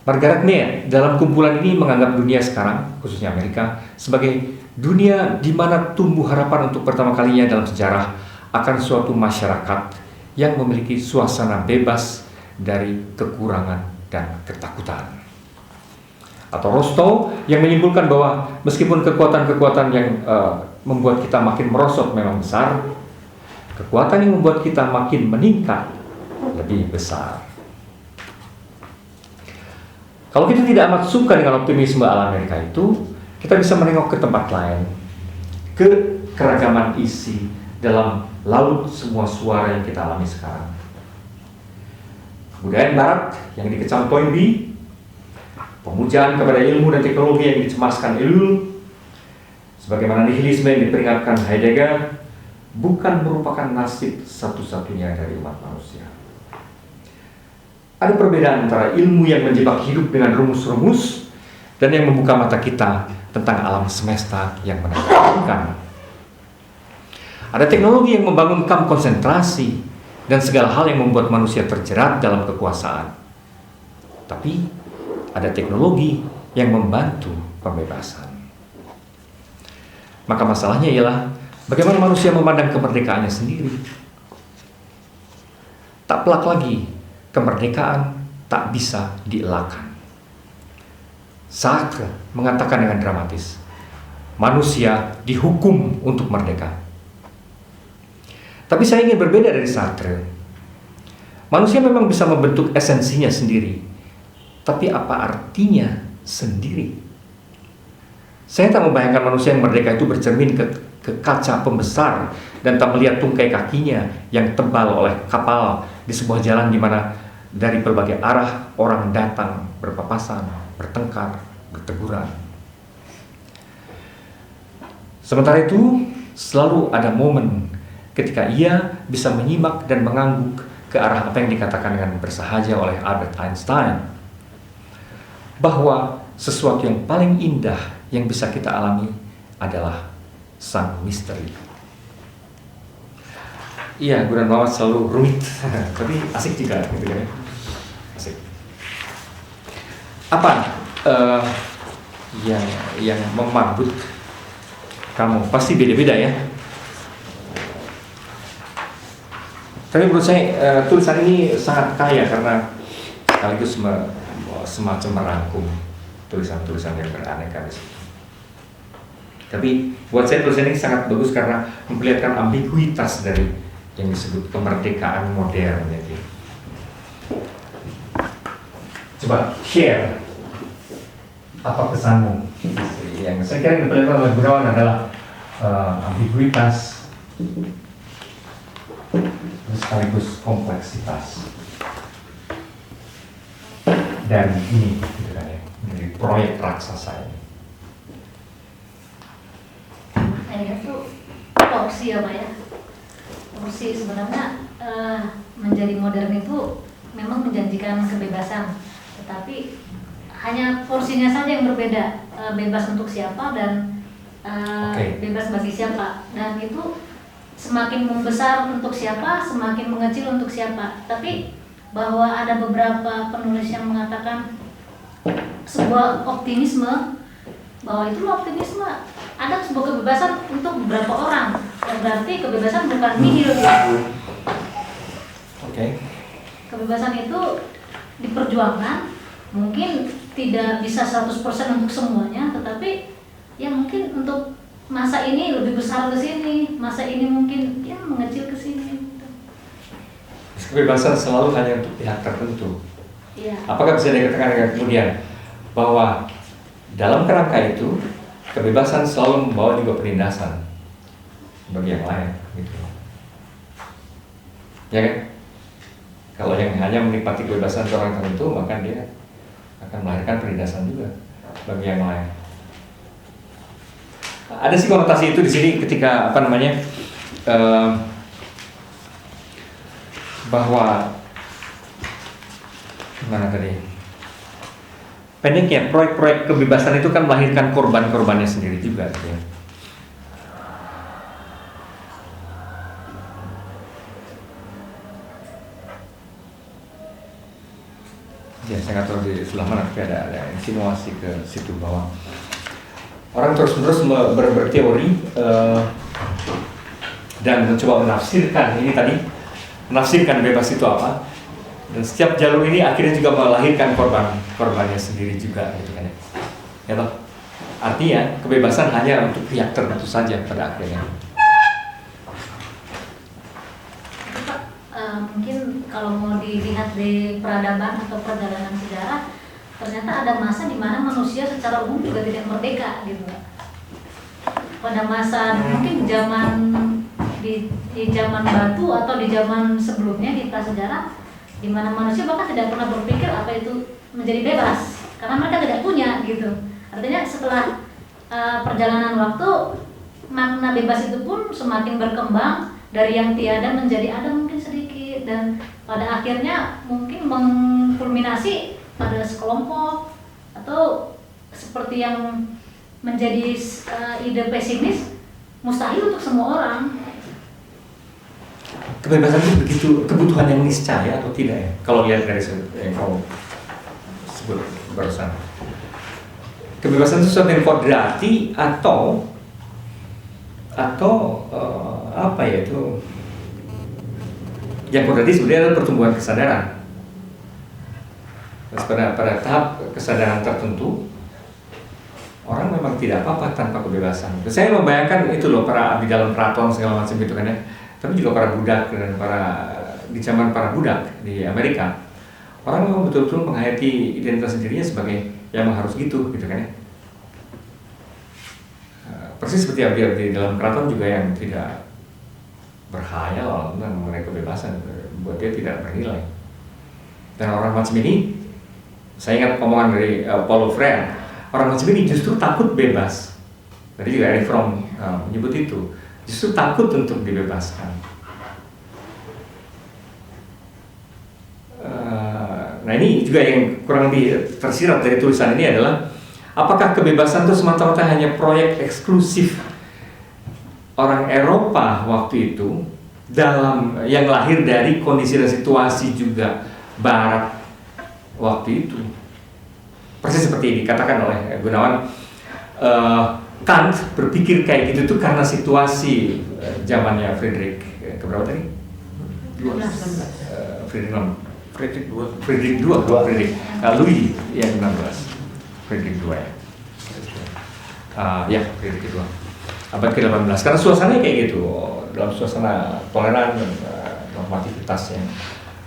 Margaret Mead dalam kumpulan ini menganggap dunia sekarang, khususnya Amerika, sebagai dunia di mana tumbuh harapan untuk pertama kalinya dalam sejarah akan suatu masyarakat yang memiliki suasana bebas dari kekurangan dan ketakutan. Atau Rostow yang menyimpulkan bahwa meskipun kekuatan-kekuatan yang membuat kita makin merosot memang besar, kekuatan yang membuat kita makin meningkat lebih besar. Kalau kita tidak amat suka dengan optimisme ala Amerika itu, kita bisa menengok ke tempat lain, ke keragaman isi dalam laut semua suara yang kita alami sekarang. Kebudayaan Barat yang dikecam Toynbee, pemujaan kepada ilmu dan teknologi yang dicemaskan Ellul, sebagaimana nihilisme yang diperingatkan Heidegger, bukan merupakan nasib satu-satunya dari umat manusia. Ada perbedaan antara ilmu yang menjebak hidup dengan rumus-rumus dan yang membuka mata kita tentang alam semesta yang menakjubkan. Ada teknologi yang membangun kamp konsentrasi dan segala hal yang membuat manusia terjerat dalam kekuasaan. Tapi ada teknologi yang membantu pembebasan. Maka masalahnya ialah bagaimana manusia memandang kemerdekaannya sendiri. Tak pelak lagi, kemerdekaan tak bisa dielakkan. Sartre mengatakan dengan dramatis, manusia dihukum untuk merdeka. Tapi saya ingin berbeda dari Sartre. Manusia memang bisa membentuk esensinya sendiri. Tapi apa artinya sendiri? Saya tak membayangkan manusia yang merdeka itu bercermin ke kaca pembesar dan tak melihat tungkai kakinya yang tebal oleh kapal di sebuah jalan di mana dari berbagai arah orang datang berpapasan, bertengkar, berteguran. Sementara itu, selalu ada momen ketika ia bisa menyimak dan mengangguk ke arah apa yang dikatakan dengan bersahaja oleh Albert Einstein, bahwa sesuatu yang paling indah yang bisa kita alami adalah sang misteri. Iya, Guru Muhammad selalu rumit, tapi asik juga gitu ya. Asik. Apa yang memabut kamu? Pasti beda-beda ya. Tapi menurut saya tulisan ini sangat kaya karena sekaligus semacam merangkum tulisan-tulisan yang beraneka di situ. Tapi buat saya tulisan ini sangat bagus karena memperlihatkan ambiguitas dari yang disebut kemerdekaan modern. Jadi, coba share apa pesanmu? Yang saya kira yang diperlihatkan oleh Gunawan adalah ambiguitas sekaligus kompleksitas. Dan ini gitu kan ya, menjadi proyek raksasa ini. Kayaknya tuh porsi apa ya? Porsi sebenarnya menjadi modern itu memang menjanjikan kebebasan, tetapi hanya porsinya saja yang berbeda, bebas untuk siapa dan bebas bagi siapa, dan itu semakin membesar untuk siapa, semakin mengecil untuk siapa. Tapi bahwa ada beberapa penulis yang mengatakan sebuah optimisme, bahwa itu optimisme ada sebuah kebebasan untuk beberapa orang, dan berarti kebebasan bukan nihil. Kebebasan itu diperjuangkan, mungkin tidak bisa 100% untuk semuanya, tetapi ya mungkin untuk masa ini lebih besar ke sini, masa ini mungkin ya mengecil ke sini. Kebebasan selalu hanya untuk pihak tertentu. Ya. Apakah bisa dikatakan kemudian bahwa dalam kerangka itu kebebasan selalu membawa juga penindasan bagi yang lain, gitu. Ya kan? Kalau yang hanya menikmati kebebasan orang tertentu, maka dia akan melahirkan penindasan juga bagi yang lain. Ada sih konotasi itu di sini ketika bahwa gimana tadi? Pendeknya proyek-proyek kebebasan itu kan melahirkan korban-korbannya sendiri juga, gitu ya. Ya, saya nggak tahu di sebelah mana, tapi ada insinuasi ke situ bahwa orang terus-menerus berteori dan mencoba menafsirkan ini tadi, menafsirkan bebas itu apa, dan setiap jalur ini akhirnya juga melahirkan korbannya sendiri juga, gitu kan ya. Ya toh? Artinya kebebasan hanya untuk pihak tertentu saja pada akhirnya. Mungkin kalau mau dilihat di peradaban atau perjalanan sejarah, ternyata ada masa di mana manusia secara umum juga tidak merdeka, gitu. Pada masa mungkin di zaman batu atau di zaman sebelumnya di prasejarah, di mana manusia bahkan tidak pernah berpikir apa itu menjadi bebas karena mereka tidak punya, gitu. Artinya setelah perjalanan waktu, makna bebas itu pun semakin berkembang dari yang tiada menjadi ada mungkin sedikit, dan pada akhirnya mungkin mengkulminasi pada sekelompok atau seperti yang menjadi ide pesimis, mustahil untuk semua orang. Kebebasan itu begitu kebutuhan yang niscaya atau tidak ya? Kalau lihat dari yang kamu sebut barusan, kebebasan itu sesuatu yang kodrati atau apa ya itu? Yang kodrati sebenarnya adalah pertumbuhan kesadaran. Terus pada tahap kesadaran tertentu, orang memang tidak apa-apa tanpa kebebasan. Saya membayangkan itu loh, para abdi dalam keraton segala macam gitu kan ya. Tapi juga para budak dan di zaman para budak di Amerika, orang memang betul-betul menghayati identitas sendirinya sebagai yang harus gitu kan ya. Persis seperti abdi dalam keraton juga yang tidak berkhayal mengenai kebebasan, buat dia tidak bernilai. Dan orang macam ini, saya ingat omongan dari Paulo Freire, orang macam ini justru takut bebas. Tadi juga Eric Fromm menyebut itu, justru takut untuk dibebaskan. Nah ini juga yang kurang lebih tersirat dari tulisan ini adalah, apakah kebebasan itu semata-mata hanya proyek eksklusif orang Eropa waktu itu, dalam yang lahir dari kondisi dan situasi juga Barat waktu itu. Persis seperti dikatakan oleh Gunawan, Kant berpikir kayak gitu tuh karena situasi zamannya Friedrich keberapa tadi? Friedrich II, Louis yang 16, Friedrich II ya. Ya, Friedrich II. Abad ke-18. Karena suasananya kayak gitu, dalam suasana toleran dan normativitas yang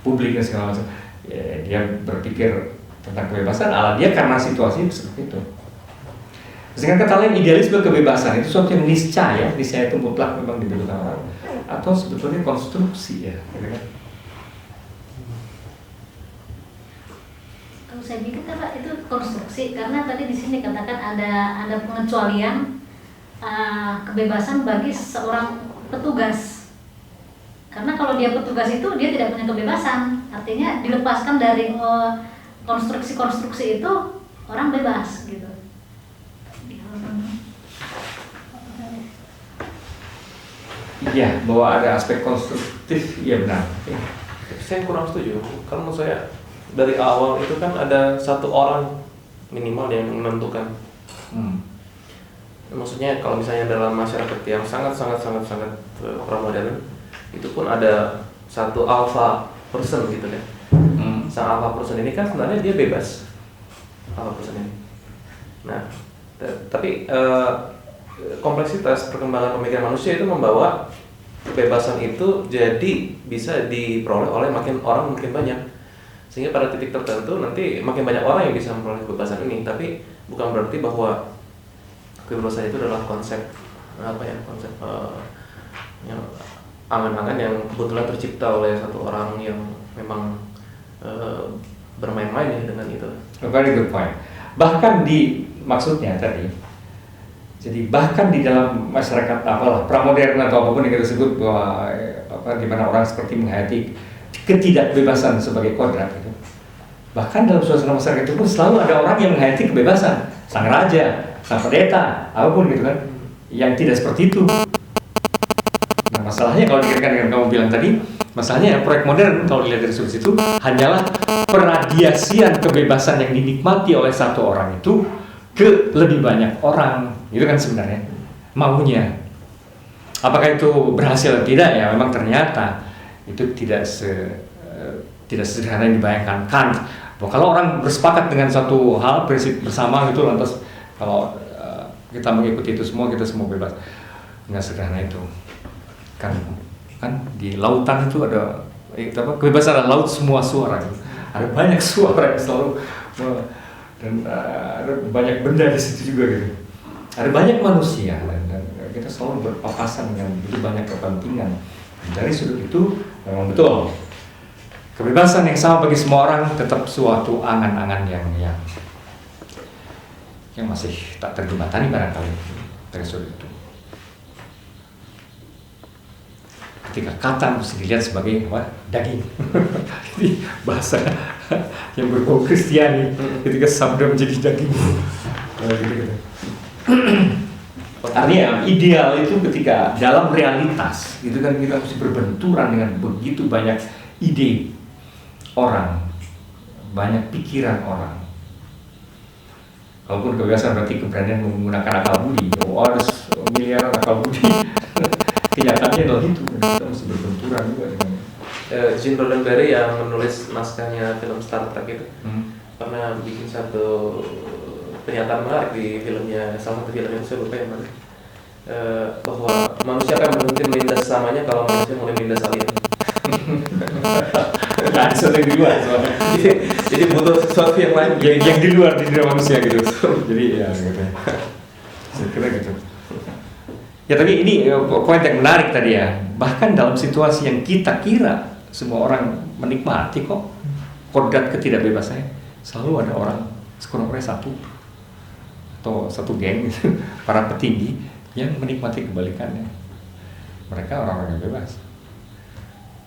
publik dan segala macam. Ya, dia berpikir tentang kebebasan ala dia karena situasi seperti itu. Dengan kata lain, idealisme kebebasan itu suatu yang niscaya itu mutlak memang dibutuhkan orang, atau sebetulnya konstruksi ya, gitu kan? Kalau saya pikir kan itu konstruksi, karena tadi di sini katakan ada pengecualian kebebasan bagi seorang petugas. Karena kalau dia petugas itu dia tidak punya kebebasan, artinya dilepaskan dari konstruksi-konstruksi itu orang bebas gitu. Iya, bahwa ada aspek konstruktif, iya benar. Saya kurang setuju, karena menurut saya dari awal itu kan ada satu orang minimal yang menentukan. Maksudnya kalau misalnya dalam masyarakat yang sangat pramodern, itu pun ada satu alpha person gitu kan. Sang alpha person ini kan sebenarnya dia bebas, alpha person ini. Nah, tapi kompleksitas perkembangan pemikiran manusia itu membawa kebebasan itu jadi bisa diperoleh oleh makin banyak, sehingga pada titik tertentu nanti makin banyak orang yang bisa memperoleh kebebasan ini. Tapi bukan berarti bahwa kebebasan itu adalah konsep yang angan-angan yang kebetulan tercipta oleh satu orang yang memang bermain-main ya dengan itu. Very good point. Bahkan di maksudnya tadi. Jadi bahkan di dalam masyarakat pramodern atau apapun yang kita sebut bahwa di mana orang seperti menghayati ketidakbebasan sebagai kodrat itu. Bahkan dalam suasana masyarakat itu pun selalu ada orang yang menghayati kebebasan, sang raja, sang pendeta, apapun gitu kan, yang tidak seperti itu. Nah, masalahnya kalau dikaitkan dengan kamu bilang tadi, masalahnya proyek modern kalau dilihat dari sudut itu hanyalah peradiasian kebebasan yang dinikmati oleh satu orang itu ke lebih banyak orang. Itu kan sebenarnya maunya. Apakah itu berhasil atau tidak ya? Memang ternyata itu tidak sederhana yang dibayangkan Kant. Bahwa kalau orang bersepakat dengan satu hal prinsip bersama gitu, lantas kalau kita mengikuti itu semua, kita semua bebas. Nggak sederhana itu. Kan di lautan itu ada kebebasan adalah laut semua suara. Ada banyak suara yang selalu dan ada banyak benda di situ juga gitu. Ada banyak manusia dan kita selalu berpapasan dengan begitu banyak kepentingan. Dari sudut itu memang betul kebebasan yang sama bagi semua orang tetap suatu angan-angan yang masih tak terjembatani barangkali dari sudut itu. Ketika kata mesti dilihat sebagai daging, jadi bahasa yang berbau Kristiani, ketika sabda menjadi daging, gitu. Artinya ideal itu ketika dalam realitas itu kan kita mesti berbenturan dengan begitu banyak ide orang, banyak pikiran orang. Kalaupun kebiasaan berarti keberanian menggunakan akal budi, ada miliaran akal budi. Kenyataannya adalah itu, kita mesti berbenturan juga dengan Gene Roddenberry yang menulis naskahnya film Star Trek itu pernah bikin satu pernyataan menarik di filmnya, salah satu film yang saya lupa yang mana, bahwa manusia akan berhenti menindas sesamanya kalau manusia mulai menindas alien. Nah, sesuatu yang di luar jadi butuh sesuatu yang lain yang di luar diri manusia gitu. Jadi ya gitu. Saya kira gitu. Ya tapi ini poin yang menarik tadi ya. Bahkan dalam situasi yang kita kira semua orang menikmati kok kodrat ketidakbebasannya, selalu ada orang sekurang-kurangnya satu atau satu geng gitu, para petinggi yang menikmati kebalikannya. Mereka orang-orang yang bebas.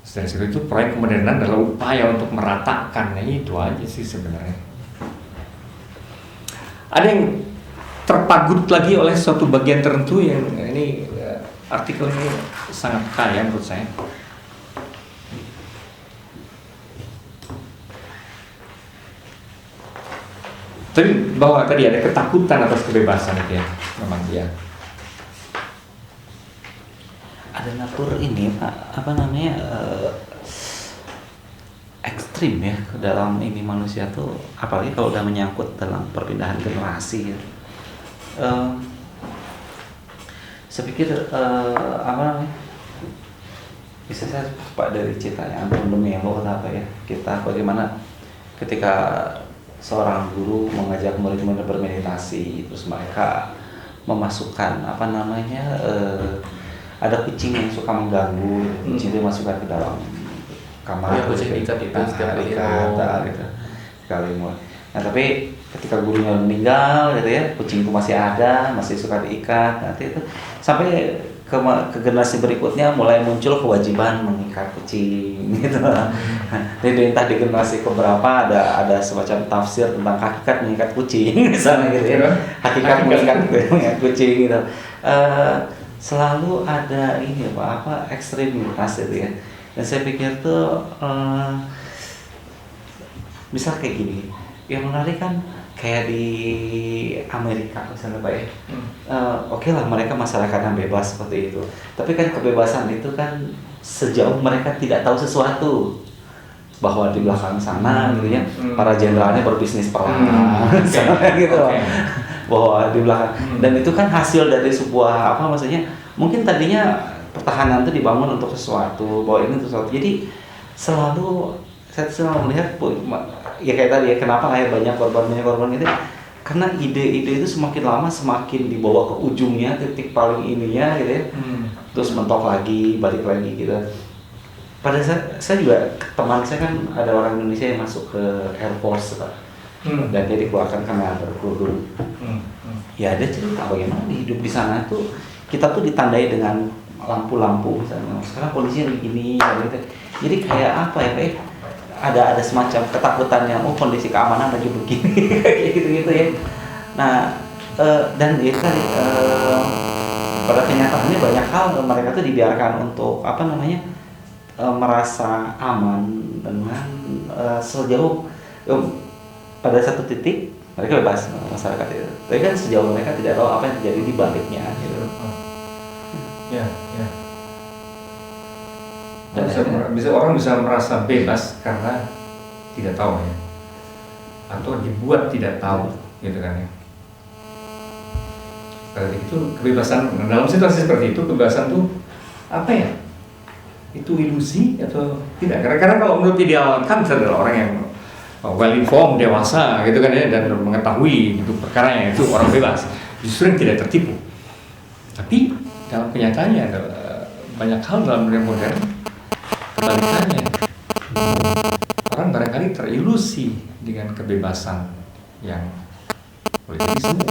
Dari situ itu proyek kemodernan adalah upaya untuk meratakannya, itu aja sih sebenarnya. Ada yang terpagut lagi oleh suatu bagian tertentu yang ini artikel ini sangat kaya menurut saya. Tapi bahwa tadi ada ketakutan atas kebebasan itu ya, memang dia. Ada ada natur ini Pak, apa namanya, ekstrim ya dalam ini manusia tuh, apalagi kalau udah menyangkut dalam perpindahan generasi ya. Saya pikir apa namanya, bisa saya Pak dari cerita yang Melo atau apa ya, kita bagaimana ketika seorang guru mengajak murid-murid bermeditasi, terus mereka memasukkan apa namanya, ada kucing yang suka mengganggu, kucing itu masukkan ke dalam kamar, ya, kucing ikat itu setiap kali gitu. Sekali mau. Nah tapi ketika gurunya meninggal gitu ya, kucing itu masih ada, masih suka diikat. Nanti itu sampai ke generasi berikutnya mulai muncul kewajiban mengikat kucing gitu. Jadi entah di generasi keberapa ada semacam tafsir tentang hakikat mengikat kucing misalnya gitu ya. Hakikat mengikat kucing gitu. Selalu ada ini apa ekstremitas gitu ya. Dan saya pikir tuh misal kayak gini, yang menarik kan kayak di Amerika misalnya Pak ya, oke lah mereka masyarakat yang bebas seperti itu, tapi kan kebebasan itu kan sejauh mereka tidak tahu sesuatu bahwa di belakang sana gitu ya, para jenderalnya berbisnis perang gitu loh, bahwa di belakang, dan itu kan hasil dari sebuah apa maksudnya, mungkin tadinya pertahanan itu dibangun untuk sesuatu, bahwa ini untuk sesuatu, jadi selalu saya selalu melihat ya kayak tadi ya, kenapa kayak banyak korban gitu, karena ide-ide itu semakin lama semakin dibawa ke ujungnya, titik paling ininya gitu ya, terus mentok lagi, balik lagi gitu. Pada saya juga, teman saya kan ada orang Indonesia yang masuk ke Air Force Pak, dan dia dikeluarkan karena berkerudung. Ya dia cerita bagaimana hidup di sana tuh, kita tuh ditandai dengan lampu-lampu misalnya, sekarang kondisinya begini gitu. Jadi kayak apa ya Pak, ada semacam ketakutan yang kondisi keamanan lagi begini kayak gitu ya. Nah dan itu tadi pada kenyataannya banyak hal mereka tuh dibiarkan untuk apa namanya, merasa aman dengan sejauh pada satu titik mereka bebas masyarakat itu. Tapi kan sejauh mereka tidak tahu apa yang terjadi di baliknya gitu. Ya. Orang bisa merasa bebas karena tidak tahu ya, atau dibuat tidak tahu gitu kan ya. Karena itu kebebasan dalam situasi seperti itu, kebebasan tuh apa ya? Itu ilusi atau tidak? Karena kalau menurut ideal kan adalah orang yang well informed, dewasa gitu kan ya, dan mengetahui itu perkaranya, itu orang bebas, justru yang tidak tertipu. Tapi dalam kenyataannya banyak hal dalam dunia modern kebalikannya, orang barangkali terilusi dengan kebebasan yang boleh jadi semu.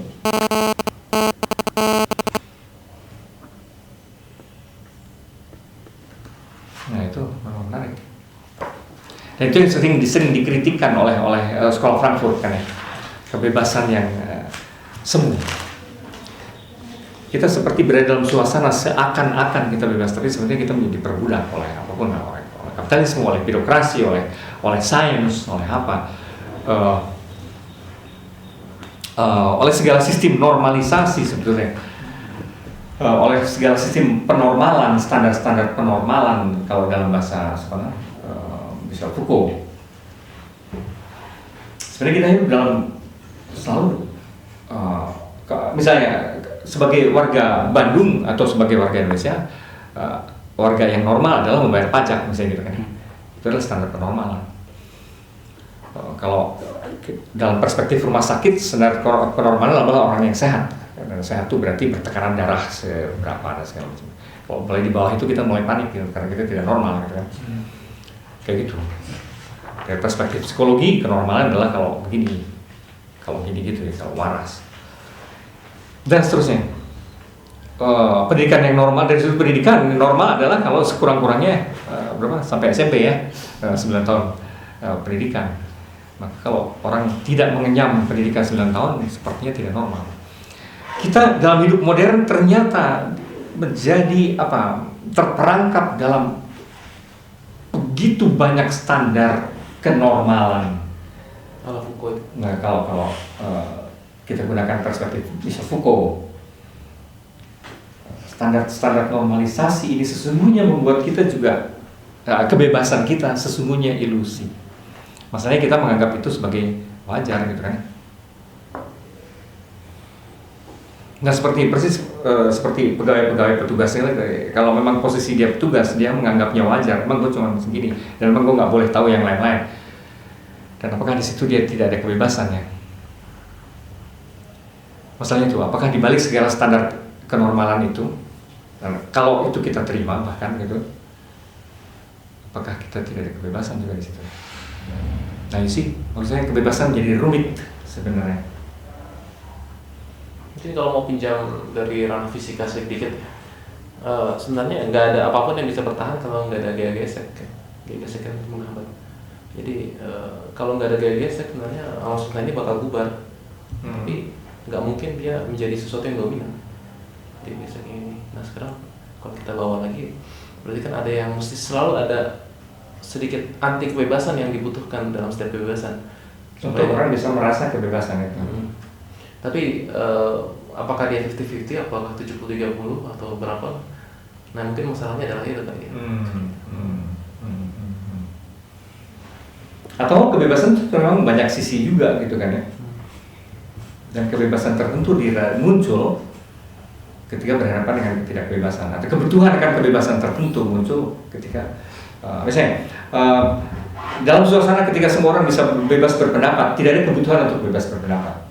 Nah itu memang menarik. Dan itu yang sering dikritikkan oleh sekolah Frankfurt kan ya, kebebasan yang semu. Kita seperti berada dalam suasana seakan-akan kita bebas, tapi sebenarnya kita menjadi perbudak oleh apapun, oleh kapitalisme, oleh birokrasi, oleh sains, oleh apa, oleh segala sistem normalisasi sebetulnya, oleh segala sistem penormalan, standar-standar penormalan kalau dalam bahasa Michel Foucault. Sebenarnya kita hidup dalam selalu misalnya sebagai warga Bandung atau sebagai warga Indonesia, warga yang normal adalah membayar pajak misalnya gitu kan. Itu adalah standar penormalan. Kalau dalam perspektif rumah sakit, standar penormalan adalah orang yang sehat. Dan sehat itu berarti bertekanan darah seberapa dan segala macam. Kalau mulai di bawah itu kita mulai panik gitu, karena kita tidak normal gitu kan. Kayak gitu. Dari perspektif psikologi, kenormalan adalah kalau begini gitu ya, kalau waras. Dan seterusnya. Pendidikan yang normal, dari sudut pendidikan normal adalah kalau sekurang-kurangnya sampai SMP ya, 9 tahun pendidikan. Maka kalau orang tidak mengenyam pendidikan 9 tahun, sepertinya tidak normal. Kita dalam hidup modern ternyata menjadi terperangkap dalam begitu banyak standar kenormalan. Kalau Foucault. Nah kalau kita gunakan perspektif Michel Foucault, standar-standar normalisasi ini sesungguhnya membuat kita juga kebebasan kita sesungguhnya ilusi. Masalahnya kita menganggap itu sebagai wajar gitu kan. Nah persis seperti pegawai-pegawai petugas ini, kalau memang posisi dia petugas, dia menganggapnya wajar, emang gue cuma segini, dan emang gue nggak boleh tahu yang lain-lain. Dan apakah di situ dia tidak ada kebebasannya? Masalahnya itu, apakah dibalik segala standar kenormalan itu, dan kalau itu kita terima bahkan gitu, apakah kita tidak ada kebebasan juga di situ? Nah sih, maksudnya kebebasan jadi rumit sebenarnya. Mungkin kalau mau pinjam dari ranah fisika sedikit, sebenarnya nggak ada apapun yang bisa bertahan kalau nggak ada gaya gesek. Gaya gesek kan menghambat. Jadi kalau nggak ada gaya gesek, sebenarnya alam semesta ini bakal bubar. Tapi nggak mungkin dia menjadi sesuatu yang dominan. Gaya gesek ini. Nah sekarang kalau kita bawa lagi, berarti kan ada yang mesti selalu ada sedikit anti kebebasan yang dibutuhkan dalam setiap kebebasan. Supaya orang bisa merasa kebebasan itu. Tapi apakah dia 50-50, apakah 70-30 atau berapa? Nah mungkin masalahnya adalah itu tadi. Atau kebebasan itu memang banyak sisi juga gitu kan ya. Dan kebebasan tertentu muncul ketika berhadapan dengan ketidakbebasan, atau kebutuhan akan kebebasan tertentu muncul ketika misalnya dalam suasana ketika semua orang bisa bebas berpendapat, tidak ada kebutuhan untuk bebas berpendapat.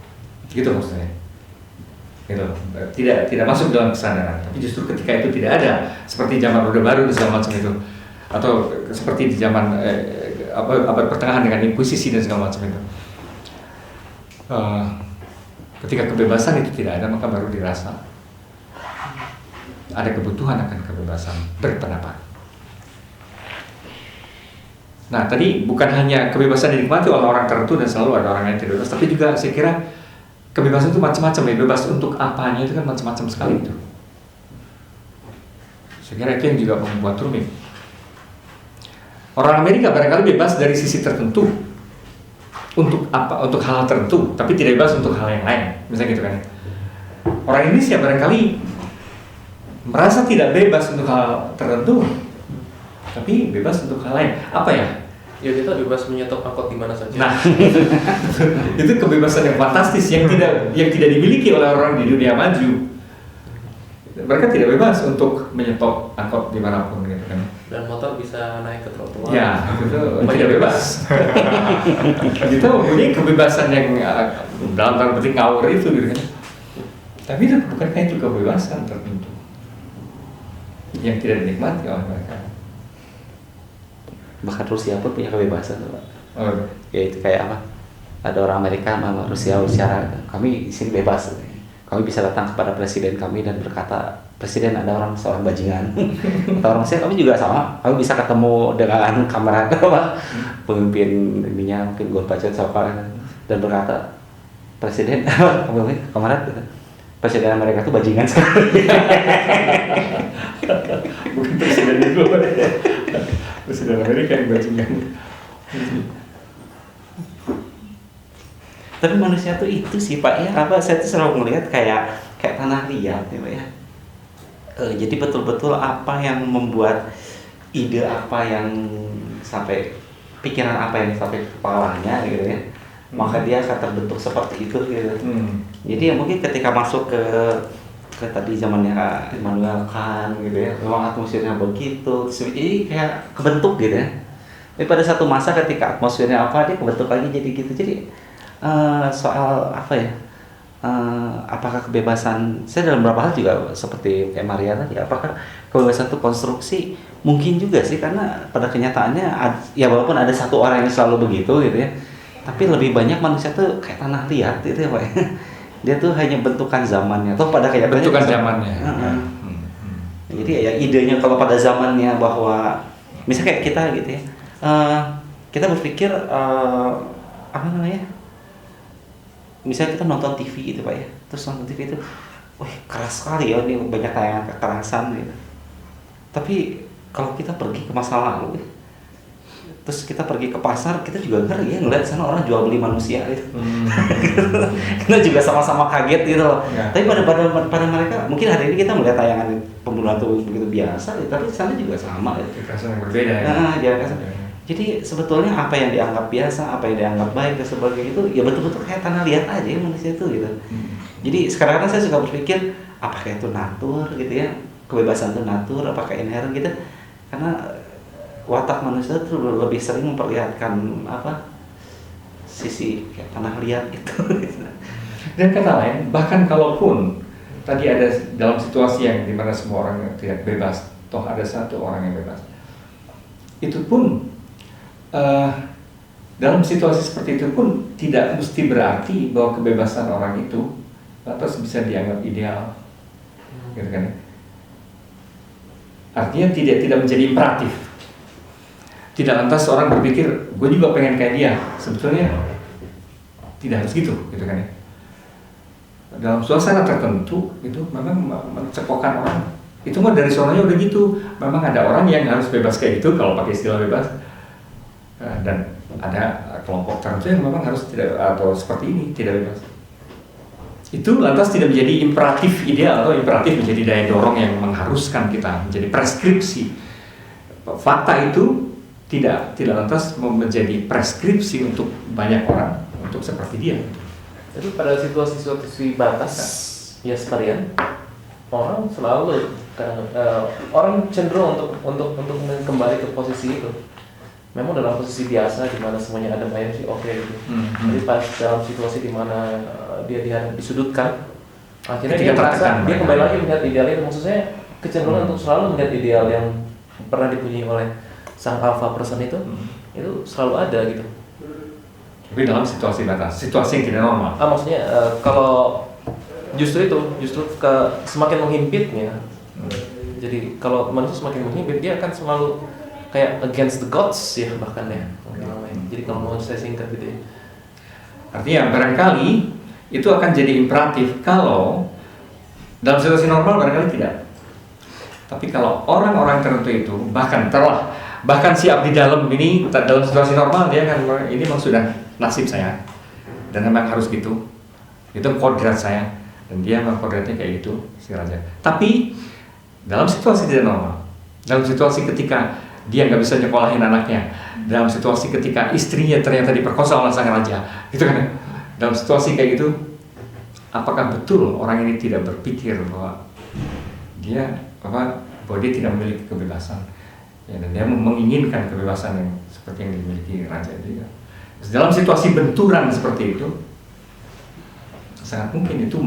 Gitu maksudnya, gitu. Tidak masuk dalam kesadaran. Tapi justru ketika itu tidak ada, seperti zaman Orde Baru dan segala macam itu, atau seperti di zaman abad pertengahan dengan inkuisisi dan segala macam itu, ketika kebebasan itu tidak ada, maka baru dirasa ada kebutuhan akan kebebasan berpendapat. Nah tadi bukan hanya kebebasan dinikmati oleh orang tertentu dan selalu ada orang yang tidak bebas, tapi juga saya kira kebebasan itu macam-macam ya, bebas untuk apanya itu kan macam-macam sekali itu. Saya kira itu yang juga membuat rumit. Orang Amerika barangkali bebas dari sisi tertentu untuk apa, untuk hal tertentu, tapi tidak bebas untuk hal yang lain, misalnya gitu kan. Orang Indonesia barangkali merasa tidak bebas untuk hal tertentu, tapi bebas untuk hal lain. Apa ya? Ya kita bebas menyetop angkot di mana saja. Nah, itu kebebasan yang fantastis yang tidak dimiliki oleh orang di dunia maju. Mereka tidak bebas untuk menyetop angkot dimanapun gitu kan. Dan motor bisa naik ke trotoar. Ya, itu tidak bebas. Kita mempunyai kebebasan yang dalam tanda petik ngawur itu gitu kan. Tapi itu bukankah itu kebebasan tertentu yang tidak dinikmati oleh mereka. Bahkan Rusia pun punya kebebasan, Pak. Oh. Ya itu kayak apa? Ada orang Amerika sama Rusia secara kami di sini bebas. Kami bisa datang kepada presiden kami dan berkata, presiden ada seorang bajingan. Atau orang Rusia kami juga sama. Kami bisa ketemu dengan kamarad pemimpin ininya mungkin Gorbachev dan berkata, presiden kamarad presiden Amerika itu bajingan sekali. Bukan presiden itu. Presiden Amerika yang bajingan. Tapi manusia tuh itu sih Pak ya, apa saya tuh selalu melihat kayak tanah liat ya Pak ya. Jadi betul-betul apa yang membuat ide apa yang sampai pikiran apa yang sampai kepalanya gitu ya, maka dia akan terbentuk seperti itu gitu. Jadi ya mungkin ketika masuk ke tadi zamannya Immanuel Kant gitu ya, memang atmosfernya begitu, jadi kayak kebentuk gitu ya. Tapi pada satu masa ketika atmosfernya apa, dia kebentuk lagi jadi gitu. Jadi soal apa ya, apakah kebebasan, saya dalam beberapa hal juga seperti kayak Maria tadi, apakah kebebasan itu konstruksi? Mungkin juga sih, karena pada kenyataannya ya walaupun ada satu orang yang selalu begitu gitu ya, tapi lebih banyak manusia tuh kayak tanah liat gitu ya Pak. Dia tuh hanya bentukan zamannya, atau pada kayak bentukan zamannya. Jadi ya idenya kalau pada zamannya bahwa misalnya kayak kita gitu ya, kita berpikir apa namanya, misalnya kita nonton TV gitu Pak ya, terus nonton TV itu, wih keras sekali ya, ini banyak tayangan kekerasan gitu. Tapi kalau kita pergi ke masa lalu, Terus kita pergi ke pasar, kita juga ngeri ya ngeliat sana orang jual beli manusia gitu. Kita juga sama-sama kaget gitu loh. Ya. Tapi pada mereka, mungkin hari ini kita melihat tayangan pembunuhan itu begitu biasa, tapi sana juga sama gitu. Kekerasan yang berbeda ya. Jangan kasar. Jadi sebetulnya apa yang dianggap biasa, apa yang dianggap baik dan sebagainya itu ya betul-betul kayak tanah liat aja ya manusia itu gitu. Jadi sekarang saya suka berpikir apakah itu natur gitu ya, kebebasan itu natur, apakah inherent gitu, karena watak manusia itu lebih sering memperlihatkan apa sisi kayak tanah liat itu. Dan kata lain, bahkan kalaupun tadi ada dalam situasi yang dimana semua orang tidak bebas, toh ada satu orang yang bebas, itu pun dalam situasi seperti itu pun tidak mesti berarti bahwa kebebasan orang itu lantas bisa dianggap ideal, gitu kan? Artinya tidak menjadi imperatif. Tidak lantas orang berpikir, gue juga pengen kayak dia. Sebetulnya tidak harus gitu kan ya. Dalam suasana tertentu itu memang mencekokan orang. Itu mah dari sononya udah gitu. Memang ada orang yang harus bebas kayak gitu kalau pakai istilah bebas. Dan ada kelompok tertentu yang memang harus tidak atau seperti ini tidak bebas. Itu lantas tidak menjadi imperatif ideal atau imperatif menjadi daya dorong yang mengharuskan kita menjadi preskripsi. Fakta itu tidak lantas menjadi preskripsi untuk banyak orang untuk seperti dia. Jadi pada situasi batas ya sekalian, orang selalu orang cenderung untuk kembali ke posisi itu. Memang dalam posisi biasa di mana semuanya ada bayar sih oke gitu. Jadi pas dalam situasi di mana dia disudutkan, akhirnya dia merasa dia kembali lagi melihat ideal itu. Maksudnya kecenderungan untuk selalu melihat ideal yang pernah dipunyai oleh sang alpha person itu selalu ada gitu. Tapi dalam situasi batas, situasi yang tidak normal. Maksudnya kalau justru semakin menghimpitnya. Jadi kalau manusia semakin menghimpit, dia akan selalu kayak against the gods ya bahkan ya. Jadi kalau mau saya singkat gitu ya. Artinya barangkali itu akan jadi imperatif kalau dalam situasi normal barangkali tidak. Tapi kalau orang-orang tertentu itu bahkan siap di dalam ini dalam situasi normal dia kan ini memang sudah nasib saya dan memang harus gitu. Itu kodrat saya dan dia memang kodratnya kayak gitu segala aja. Tapi dalam situasi tidak normal, dalam situasi ketika dia nggak bisa nyekolahin anaknya, dalam situasi ketika istrinya ternyata diperkosa oleh sang raja, gitu kan? Dalam situasi kayak gitu, apakah betul orang ini tidak berpikir bahwa dia tidak memiliki kebebasan, ya, dan dia menginginkan kebebasan yang seperti yang dimiliki raja itu ya. Dalam situasi benturan seperti itu, sangat mungkin itu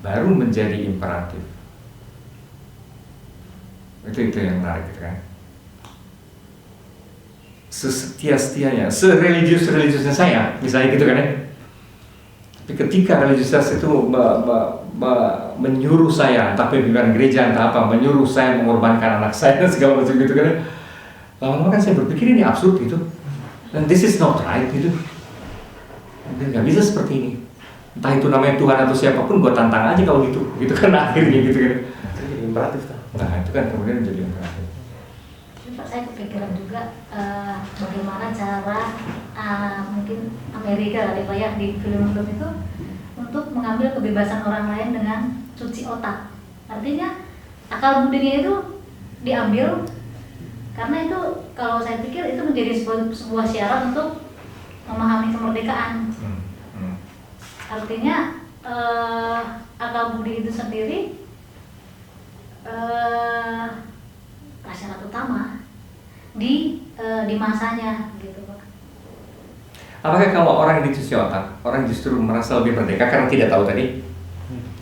baru menjadi imperatif. Itu yang menarik gitu kan. Sesetia-setianya, sereligius-religiusnya saya, misalnya gitu kan ya. Tapi ketika religiusitas itu menyuruh saya, entah pimpinan gereja, entah apa, menyuruh saya mengorbankan anak saya dan segala macam gitu kan ya. Lama-lama kan saya berpikir ini absurd gitu. Dan this is not right gitu. Nggak bisa seperti ini. Entah itu namanya Tuhan atau siapapun, gue tantang aja kalau gitu kan akhirnya gitu kan. Jadi imperatif tuh. Nah itu kan kemudian jadi imperatif. Saya kepikiran juga bagaimana cara mungkin Amerika kali Pak ya di film-film itu untuk mengambil kebebasan orang lain dengan cuci otak. Artinya akal budinya itu diambil karena itu kalau saya pikir itu menjadi sebuah syarat untuk memahami kemerdekaan. Artinya akal budi itu sendiri syarat utama di masanya gitu Pak. Apakah kalau orang dicuci otak, orang justru merasa lebih merdeka karena tidak tahu tadi?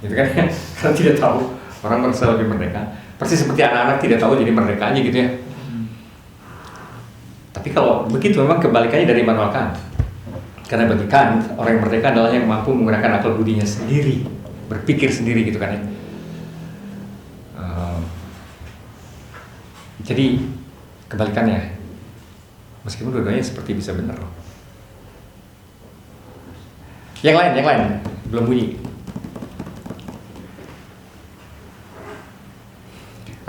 Gitu kan ya? Karena tidak tahu, orang merasa lebih merdeka. Persis seperti anak-anak tidak tahu jadi merdeka aja gitu ya. Tapi kalau begitu memang kebalikannya dari Immanuel Kant. Karena bagi Kant, orang yang merdeka adalah yang mampu menggunakan akal budinya sendiri, berpikir sendiri gitu kan ya. Jadi kebalikannya, meskipun dua-duanya seperti bisa benar. Yang lain belum bunyi.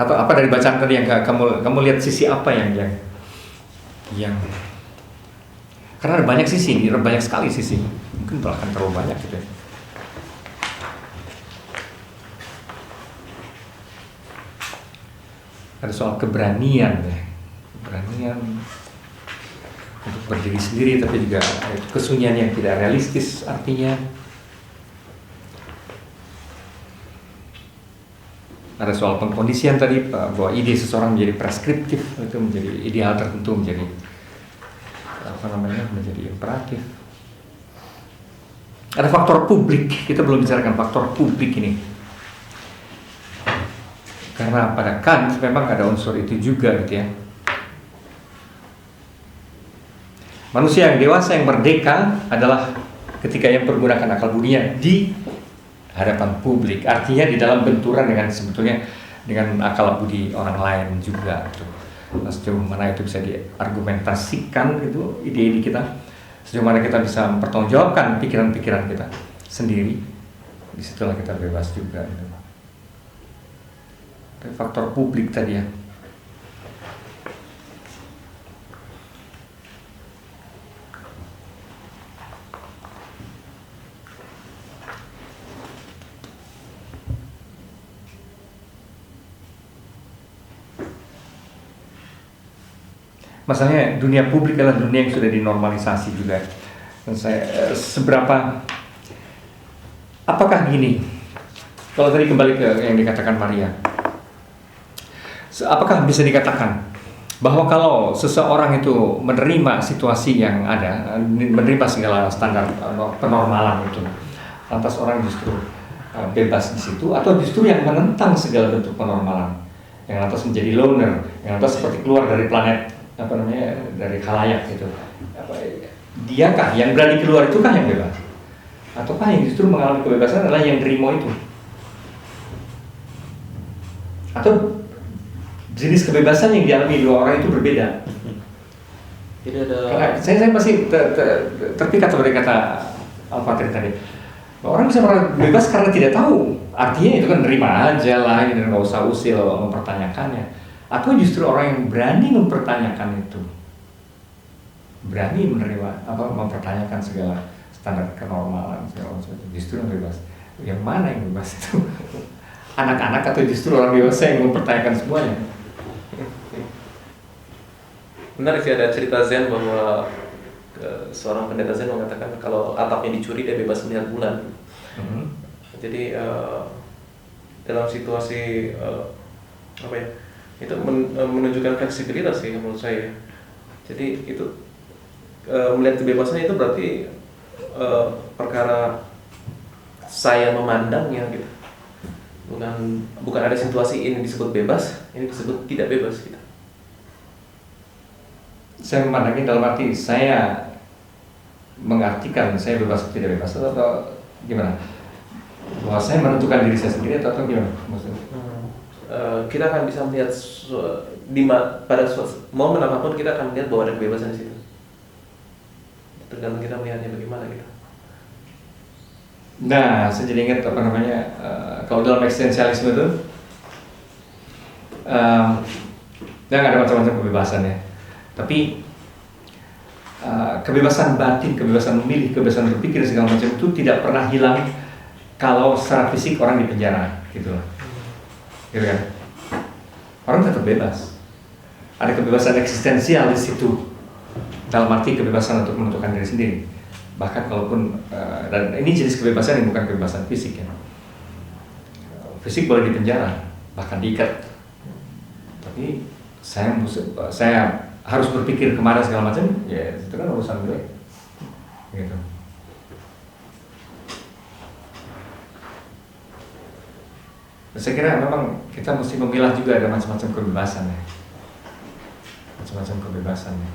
Apa dari bacaan tadi yang kamu lihat sisi apa yang karena ada banyak sisi, banyak sekali sisi, mungkin bahkan terlalu banyak gitu ya. Ada soal keberanian ya, keberanian untuk berdiri sendiri, tapi juga ada kesunyian yang tidak realistis artinya. Ada soal pengkondisian tadi, bahwa ide seseorang menjadi preskriptif, itu menjadi ideal tertentu, menjadi menjadi imperatif. Ada faktor publik, kita belum bicarakan faktor publik ini. Karena pada Kant memang ada unsur itu juga gitu ya. Manusia yang dewasa, yang merdeka adalah ketika yang menggunakan akal budinya di hadapan publik. Artinya di dalam benturan dengan sebetulnya dengan akal budi orang lain juga gitu. Nah, sejauh mana itu bisa diargumentasikan gitu ide-ide kita, sejauh mana kita bisa mempertanggungjawabkan pikiran-pikiran kita sendiri, disitulah kita bebas juga gitu. Faktor publik tadi ya. Masalahnya dunia publik adalah dunia yang sudah dinormalisasi juga. Dan saya seberapa, apakah gini? Kalau tadi kembali ke yang dikatakan Maria, apakah bisa dikatakan bahwa kalau seseorang itu menerima situasi yang ada, menerima segala standar penormalan itu, lantas orang justru bebas di situ, atau justru yang menentang segala bentuk penormalan, yang lantas menjadi loner, yang lantas seperti keluar dari planet dari khalayak gitu. Diakah yang berani keluar itukah yang bebas? Ataukah yang justru mengalami kebebasan adalah yang nerimo itu? Atau jenis kebebasan yang dialami dua orang itu berbeda? Tidak ada. Karena saya masih terpikat pada kata Al-Fatih tadi. Orang bisa bebas karena tidak tahu. Artinya itu kan nerima aja lah, dan nggak usah usil mempertanyakannya. Atau justru orang yang berani mempertanyakan itu, berani menerima mempertanyakan segala standar kenormalan segala macam, justru yang bebas. Yang mana yang bebas itu? Anak-anak atau justru orang dewasa yang mempertanyakan semuanya? Benar sih, ada cerita Zen bahwa seorang pendeta Zen mengatakan kalau atapnya dicuri dia bebas melihat bulan. Jadi dalam situasi itu menunjukkan fleksibilitas sih menurut saya. Jadi itu melihat kebebasan itu berarti perkara saya memandangnya gitu. Bukan ada situasi ini disebut bebas, ini disebut tidak bebas gitu. Saya memandangnya dalam arti saya mengartikan saya bebas atau tidak bebas, atau gimana? Bahwa saya menentukan diri saya sendiri atau gimana maksudnya? Kita akan bisa melihat pada momen apapun kita akan melihat bahwa ada kebebasan di situ. Tergantung kita melihatnya bagaimana gitu. Nah, saya jadi ingat kalau dalam eksistensialisme itu ada macam-macam kebebasan ya. Tapi kebebasan batin, kebebasan memilih, kebebasan berpikir segala macam itu tidak pernah hilang kalau secara fisik orang di penjara, gitu loh. Gitu kan? Orang tetap bebas. Ada kebebasan eksistensial di situ. Dalam arti kebebasan untuk menentukan diri sendiri. Bahkan kalaupun dan ini jenis kebebasan yang bukan kebebasan fisik ya. Fisik boleh dipenjara, bahkan diikat. Tapi saya harus berpikir kemana segala macam, ya itu kan urusan gue. Gitu. Saya kira memang kita mesti memilah juga, ada macam-macam kebebasan ya. Macam-macam kebebasan ya.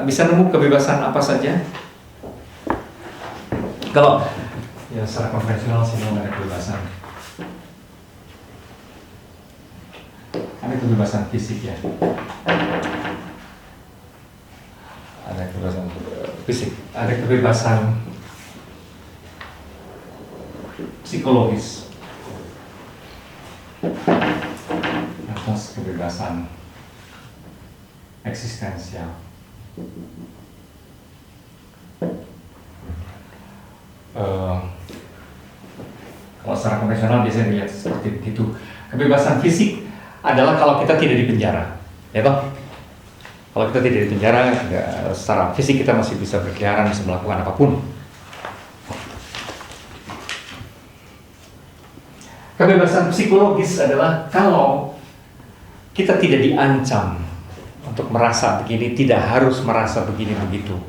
Bisa nemu kebebasan apa saja? Kalau ya secara konvensional sih memang ada kebebasan. Ada kebebasan fisik ya. Ada kebebasan fisik, ada kebebasan psikologis, kebebasan eksistensial. Kalau secara konvensional biasanya dilihat seperti itu. Kebebasan fisik adalah kalau kita tidak dipenjara, ya toh? Kalau kita tidak dipenjara, secara fisik kita masih bisa berkeliaran, bisa melakukan apapun. Kebebasan psikologis adalah kalau kita tidak diancam untuk merasa begini, tidak harus merasa begini begitu.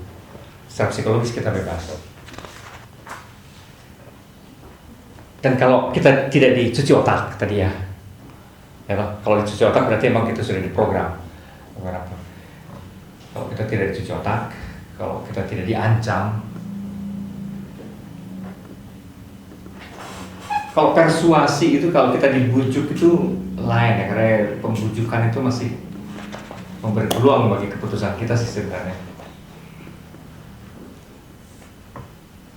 Secara psikologis kita bebas. Dan kalau kita tidak dicuci otak tadi ya, kalau dicuci otak berarti emang kita sudah diprogram. Kalau kita tidak dicuci otak, kalau kita tidak diancam, kalau persuasi itu kalau kita dibujuk itu lain ya, karena pembujukan itu masih memberi peluang bagi keputusan kita sih sebenarnya.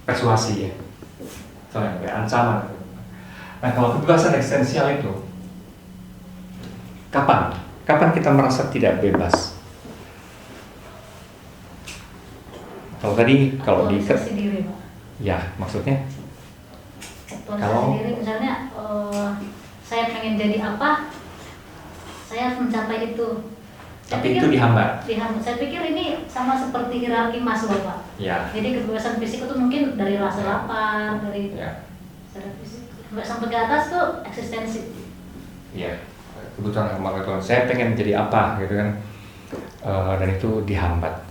Persuasi ya, soalnya kayak ancaman. Nah kalau kebebasan eksistensial itu kapan kita merasa tidak bebas? Kalau tadi kalau di diri, Pak. Ya maksudnya kalau sendiri misalnya saya pengen jadi apa, saya harus mencapai itu. Tapi itu dihambat. Saya pikir ini sama seperti hierarki Maslow, Pak. Ya. Jadi kebebasan fisik itu mungkin dari rasa lapar, dari sadar fisik. Sampai ke atas tuh eksistensi. Iya, kebutuhan Tuhan. Saya pengen menjadi apa gitu kan, dan itu dihambat.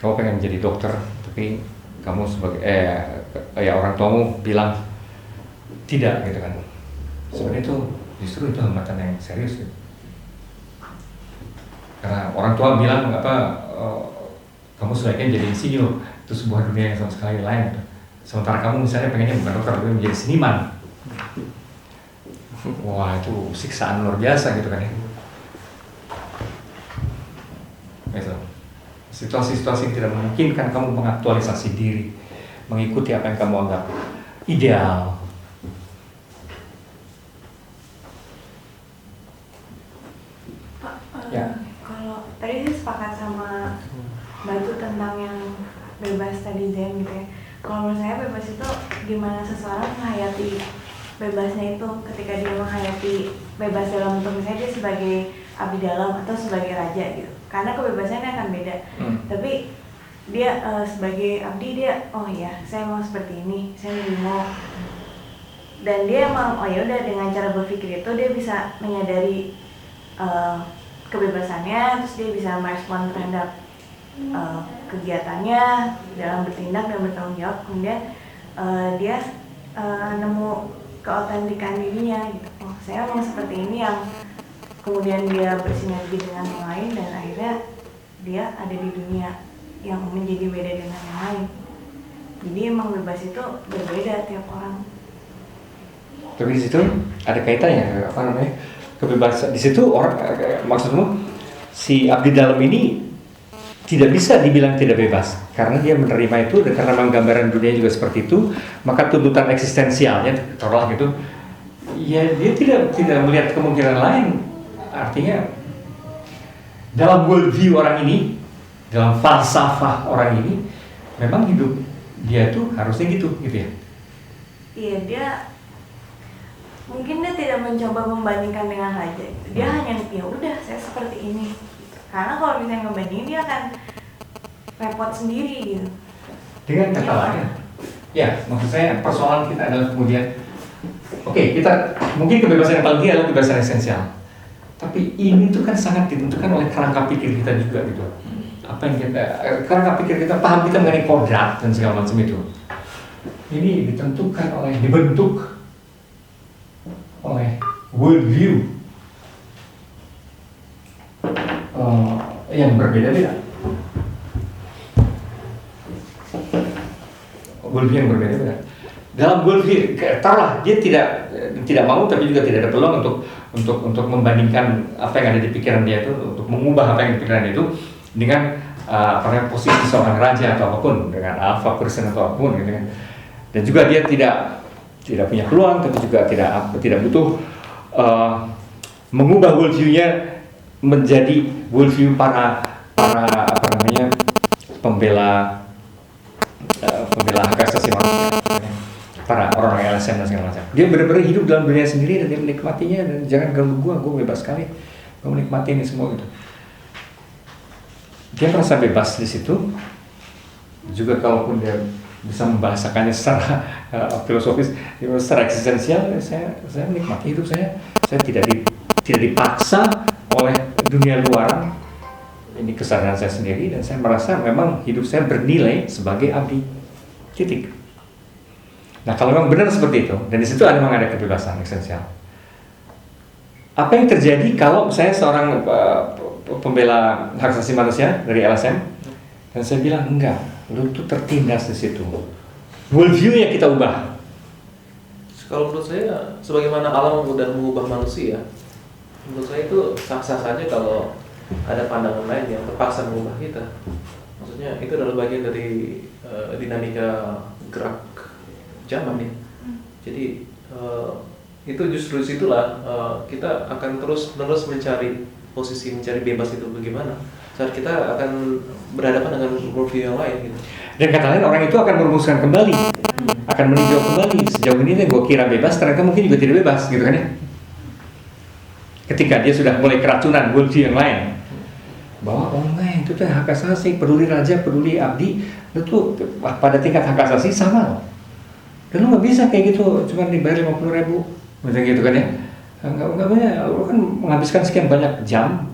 Kamu pengen menjadi dokter, tapi kamu sebagai orang tuamu bilang tidak gitu kan. Sebenarnya itu justru itu hambatan yang serius gitu. Karena orang tua bilang kamu sebaiknya jadi insinyur, itu sebuah dunia yang sama sekali lain gitu. Sementara kamu misalnya pengennya bukan dokter, tapi menjadi seniman. Wah itu siksaan luar biasa gitu kan ya. Gitu. Situasi-situasi yang tidak memungkinkan kamu mengaktualisasi diri, mengikuti apa yang kamu anggap ideal. Pak, Ya. kalau tadi saya sepakat sama Batu tentang yang bebas tadi Zen gitu ya. Kalau menurut saya bebas itu gimana seseorang menghayati bebasnya itu ketika dia menghayati bebas dalam bentuk misalnya dia sebagai abdi dalam atau sebagai raja gitu. Karena kebebasannya akan beda. Tapi dia sebagai abdi dia oh ya saya mau seperti ini, saya mau. Dan dia emang oh ya udah dengan cara berpikir itu dia bisa menyadari kebebasannya, terus dia bisa merespon terhadap kegiatannya dalam bertindak dan bertanggung jawab. Kemudian dia nemu keautentikan dirinya gitu. Oh, saya memang seperti ini, yang kemudian dia bersinergi dengan yang lain dan akhirnya dia ada di dunia yang menjadi beda dengan yang lain. Jadi emang bebas itu berbeda tiap orang. Tapi di situ ada kaitannya apa namanya kebebasan. Di situ orang maksudmu si abdi dalam ini tidak bisa dibilang tidak bebas karena dia menerima itu dan karena memang gambaran dunia juga seperti itu, maka tuntutan eksistensialnya taruhlah gitu ya dia tidak melihat kemungkinan lain. Artinya dalam worldview orang ini, dalam falsafah orang ini, memang hidup dia tuh harusnya gitu ya. Iya, dia mungkin dia tidak mencoba membandingkan dengan raja. Dia hanya ya udah saya seperti ini. Karena kalau misalnya ngebandingin dia akan repot sendiri gitu. Dengan kata lain, ya maksud saya persoalan kita adalah kemudian, oke, kita mungkin kebebasan yang paling tinggi adalah kebebasan esensial. Tapi ini tuh kan sangat ditentukan oleh kerangka pikir kita juga gitu. Apa yang kita, kerangka pikir kita, paham kita mengenai kodrat dan segala macam itu. Ini dibentuk oleh worldview yang berbeda-beda. Worldview yang berbeda-beda. Dalam worldview, taruhlah dia tidak mau tapi juga tidak ada peluang untuk membandingkan apa yang ada di pikiran dia itu, untuk mengubah apa yang di pikiran dia itu dengan posisi seorang raja atau apapun, dengan alpha person atau apapun gitu kan. Dan juga dia tidak punya peluang, tapi juga tidak butuh mengubah worldview-nya menjadi worldview para apa namanya pembela hak asasi manusia, para orang LSM dan segala macam. Dia benar-benar hidup dalam dunia sendiri dan dia menikmatinya, dan jangan ganggu gue bebas sekali, gue menikmati ini semua gitu. Dia merasa bebas di situ. Juga kalaupun dia bisa membahasakannya secara filosofis, secara eksistensial, saya menikmati hidup saya tidak dipaksa oleh dunia luar. Ini kesadaran saya sendiri dan saya merasa memang hidup saya bernilai sebagai abdi. Titik. Nah, kalau memang benar seperti itu dan di situ memang ada kebebasan eksistensial. Apa yang terjadi kalau saya seorang pembela hak asasi manusia dari LSM dan saya bilang enggak, lu tuh tertindas di situ. Worldview yang kita ubah. Kalau menurut saya, sebagaimana alam mudah mengubah manusia, menurut saya itu sah-sah saja kalau ada pandangan lain yang terpaksa mengubah kita. Maksudnya itu adalah bagian dari dinamika gerak zaman ya. Jadi itu justru disitulah kita akan terus-menerus mencari posisi, mencari bebas itu bagaimana saat kita akan berhadapan dengan worldview yang lain gitu. Dan kata lain orang itu akan merumuskan kembali, akan meninjau kembali sejauh ini yang gue kira bebas ternyata mungkin juga tidak bebas gitu kan ya. Ketika dia sudah mulai keracunan worldview yang lain, bahwa oh enggak, itu tuh hak asasi, peduli raja, peduli abdi, itu pada tingkat hak asasi sama loh. Dan lu nggak bisa kayak gitu, cuma dibayar 50.000, macam gitu kan ya. Nggak banyak, lu kan menghabiskan sekian banyak jam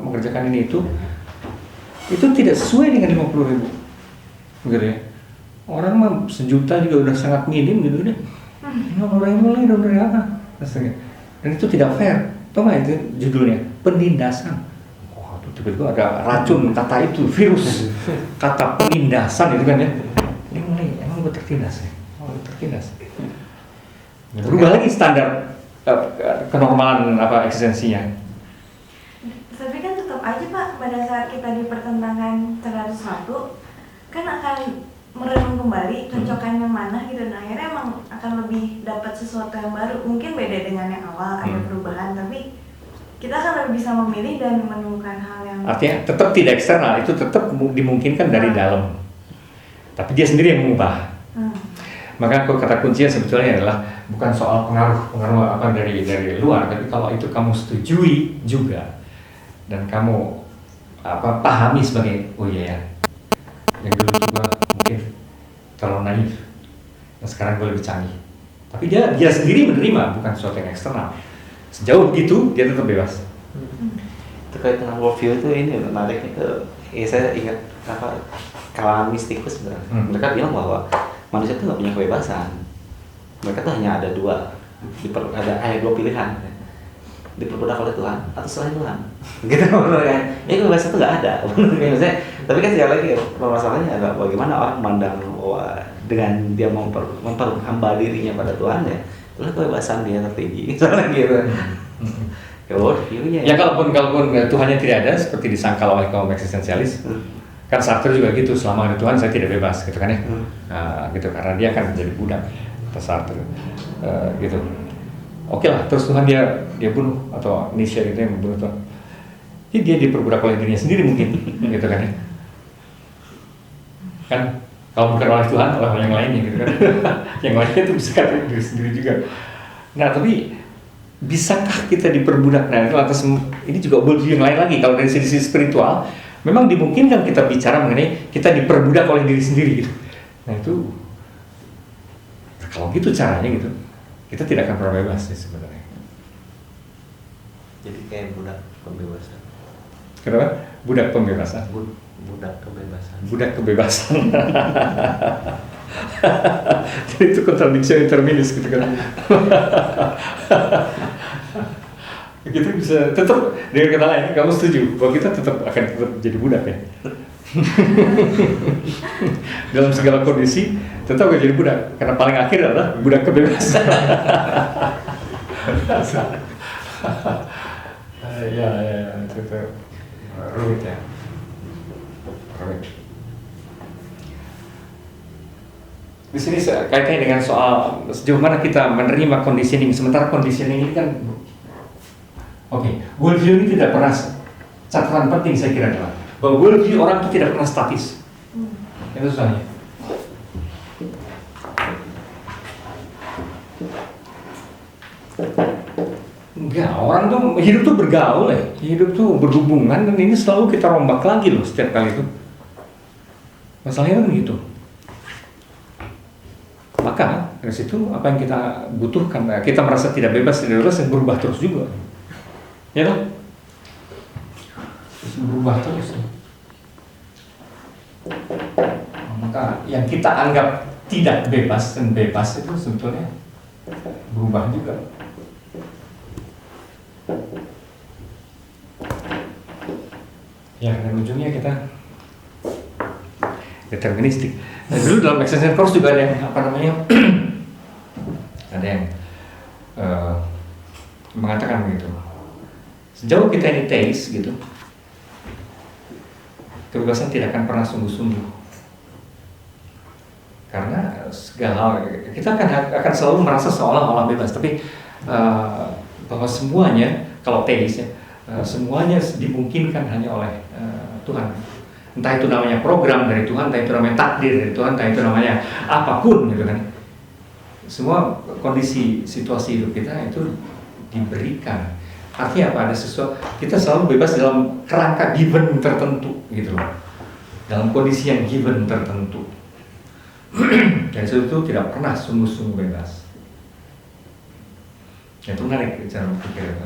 mengerjakan ini itu tidak sesuai dengan 50.000, gitu ya. Orang mah 1 juta juga udah sangat minim gitu deh. 50.000 lagi dari apa? Dan itu tidak fair. Tahu nggak itu judulnya? Penindasan. Wah, tiba-tiba ada racun kata itu, virus kata penindasan itu kan ya. Ini mulai emang gue tertindas ya. Tertindas. Berubah lagi standar kenormalan eksistensinya. Tapi kan tetap aja Pak, pada saat kita dipertentangkan terhadap sesuatu, kan akan merenung kembali cocokannya mana gitu. Nah akhirnya emang akan lebih dapat sesuatu yang baru. Mungkin beda dengan yang awal, ada perubahan, tapi kita akan lebih bisa memilih dan menemukan hal yang artinya tetap tidak eksternal, itu tetap dimungkinkan dari dalam. Tapi dia sendiri yang mengubah. Maka kata kuncinya sebetulnya adalah bukan soal pengaruh dari luar, tapi kalau itu kamu setujui juga dan kamu pahami sebagai oh iya ya, yang dulu juga mungkin terlalu naif, dan sekarang gue lebih canggih. Tapi dia sendiri menerima, bukan sesuatu yang eksternal. Sejauh begitu dia tetap bebas. Terkait dengan worldview itu ini menarik itu. Saya ingat kalangan mistikus sebenarnya. Mereka bilang bahwa manusia itu nggak punya kebebasan. Mereka tuh hanya ada hanya dua pilihan, diperbudak oleh Tuhan atau selain Tuhan. Gitu benar kan? Ya kebebasan itu nggak ada. Maksudnya, tapi kan sekali lagi masalahnya adalah bagaimana orang memandang dengan dia memperhamba dirinya pada Tuhan ya, itulah kebebasan dia tertinggi. Misalnya gitu. Ya kalaupun Tuhannya tidak ada seperti disangkal oleh kaum eksistensialis. Kan Sartre juga gitu, selama ada Tuhan saya tidak bebas gitu kan ya. Gitu karena dia akan menjadi budak kata Sartre. Gitu. Oke lah, terus Tuhan dia bunuh atau Nietzsche itu yang membunuh Tuhan. Jadi dia diperbudak oleh dirinya sendiri mungkin gitu kan ya. Kan kalau bukan oleh Tuhan, oleh yang lainnya gitu kan. Yang lainnya itu bisa kata diri sendiri juga. Nah, tapi bisakah kita diperbudak? Nah, itu atas ini juga worldview yang lain lagi. Kalau dari sisi spiritual memang dimungkinkan kita bicara mengenai kita diperbudak oleh diri sendiri gitu. Nah itu kalau gitu caranya gitu, kita tidak akan pernah bebas sih sebenarnya. Jadi kayak budak pembebasan. Kenapa? Budak pembebasan. Budak kebebasan. Budak kebebasan. Jadi itu kontradiksi terminus gitu kan. Kita bisa tetap dengan kata lain, kamu setuju bahwa kita tetap jadi budak ya. Dalam segala kondisi tetap akan jadi budak, karena paling akhir adalah budak kebebasan. Ya, itu rumit ya. Rumit. Di sini kaitannya dengan soal sejauh mana kita menerima conditioning, sementara conditioning ini kan Oke, worldview ini tidak pernah, catatan penting saya kira adalah bahwa worldview orang itu tidak pernah statis. Itu susahnya. Enggak, orang tuh hidup tuh bergaul ya, hidup tuh berhubungan, dan ini selalu kita rombak lagi loh setiap kali itu. Masalahnya kan begitu. Maka dari situ apa yang kita butuhkan, kita merasa tidak bebas, yang berubah terus juga. Ya kan? Terus berubah terus. Maka yang kita anggap tidak bebas dan bebas itu sebetulnya berubah juga. Ya, dan ujungnya kita deterministik. Nah, dulu dalam existential course juga ada yang apa namanya, ada yang mengatakan begitu. Sejauh kita ini teis gitu, kebebasan tidak akan pernah sungguh-sungguh. Karena segala hal kita akan selalu merasa seolah-olah bebas, tapi bahwa semuanya kalau teis ya, semuanya dimungkinkan hanya oleh Tuhan. Entah itu namanya program dari Tuhan, entah itu namanya takdir dari Tuhan, entah itu namanya apapun gitu kan. Semua kondisi situasi hidup kita itu diberikan. Artinya apa? Ada sesuatu, kita selalu bebas dalam kerangka given tertentu gitu loh. Dalam kondisi yang given tertentu. Dan itu tidak pernah sungguh-sungguh bebas. Itu menarik cara berpikir.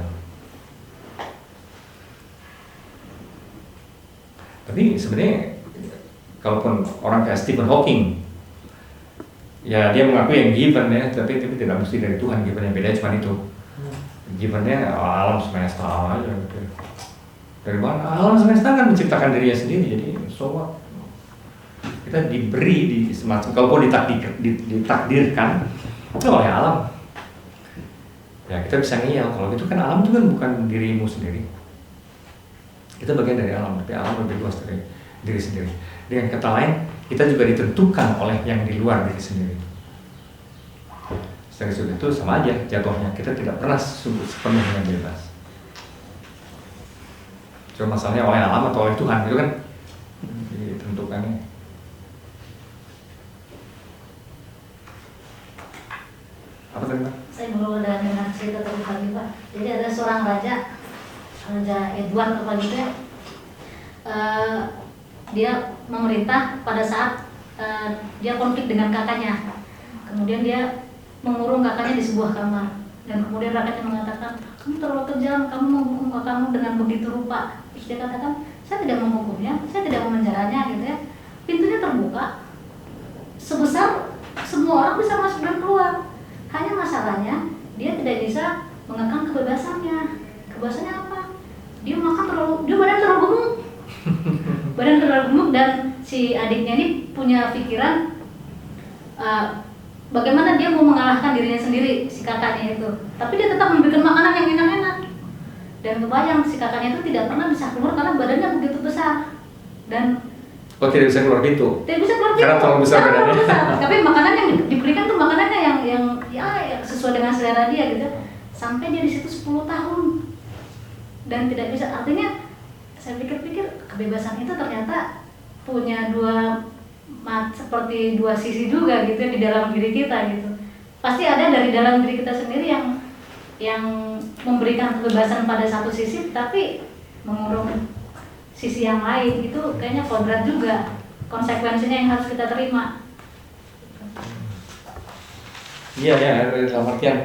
Tapi sebenarnya kalaupun orang kayak Stephen Hawking, ya dia mengakui yang given ya, tapi tidak mesti dari Tuhan. Given yang beda cuma itu. Givennya alam semesta aja gitu. Dari mana? Alam semesta kan menciptakan dirinya sendiri, jadi so what? Kita diberi di semacam, kalaupun ditakdirkan itu oleh alam. Ya kita bisa ngiyal, kalau gitu kan alam itu kan bukan dirimu sendiri. Kita bagian dari alam, tapi alam lebih luas dari diri sendiri. Dengan kata lain, kita juga ditentukan oleh yang di luar diri sendiri. Dari sudut itu sama aja jatuhnya, kita tidak pernah sepenuhnya bebas. Cuma masalahnya oleh alam atau oleh Tuhan itu kan ditentukannya. Apa tadi Pak? Saya baru ada dengar cerita tadi pagi Pak. Jadi ada seorang raja Edward apa gitu ya. Dia memerintah pada saat dia konflik dengan kakaknya. Kemudian dia mengurung kakaknya di sebuah kamar, dan kemudian rakyatnya mengatakan, kamu terlalu kejam, kamu menghukum kakakmu dengan begitu rupa. Terus dia katakan, saya tidak menghukumnya, saya tidak memenjaranya gitu ya. Pintunya terbuka, sebesar semua orang bisa masuk dan keluar. Hanya masalahnya dia tidak bisa mengekang kebebasannya. Kebebasannya apa? Dia badan terlalu gemuk. Badan terlalu gemuk, dan si adiknya ini punya pikiran bagaimana dia mau mengalahkan dirinya sendiri, si kakaknya itu. Tapi dia tetap memberikan makanan yang enak-enak. Dan kebayang si kakaknya itu tidak pernah bisa keluar karena badannya begitu besar. Dan tidak bisa keluar pintu. Tidak bisa keluar pintu. Karena terlalu besar badannya. Tapi makanan yang diberikan tuh makanannya yang sesuai dengan selera dia gitu. Sampai dia di situ 10 tahun. Dan tidak bisa, artinya saya pikir-pikir kebebasan itu ternyata punya seperti dua sisi juga gitu di dalam diri kita gitu. Pasti ada dari dalam diri kita sendiri yang memberikan kebebasan pada satu sisi, tapi mengurung sisi yang lain. Itu kayaknya kodrat juga, konsekuensinya yang harus kita terima. Iya ya, dalam artian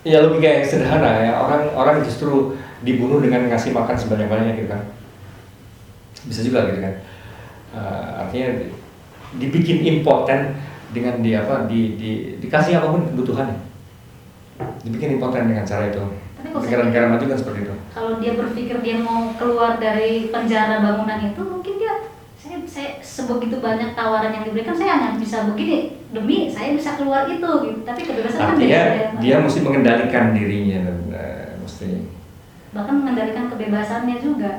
ya logika yang sederhana ya, orang justru dibunuh dengan ngasih makan sebanyak-banyaknya gitu kan. Bisa juga gitu kan, artinya dibikin impoten dengan dikasih apapun kebutuhannya, dibikin impoten dengan cara itu. Pikiran-pikiran maju kan seperti itu. Kalau dia berpikir dia mau keluar dari penjara bangunan itu, mungkin saya sebegitu banyak tawaran yang diberikan, saya hanya bisa begini demi saya bisa keluar itu gitu. Tapi kebebasan kan dia mesti mengendalikan dirinya dan mesti bahkan mengendalikan kebebasannya juga.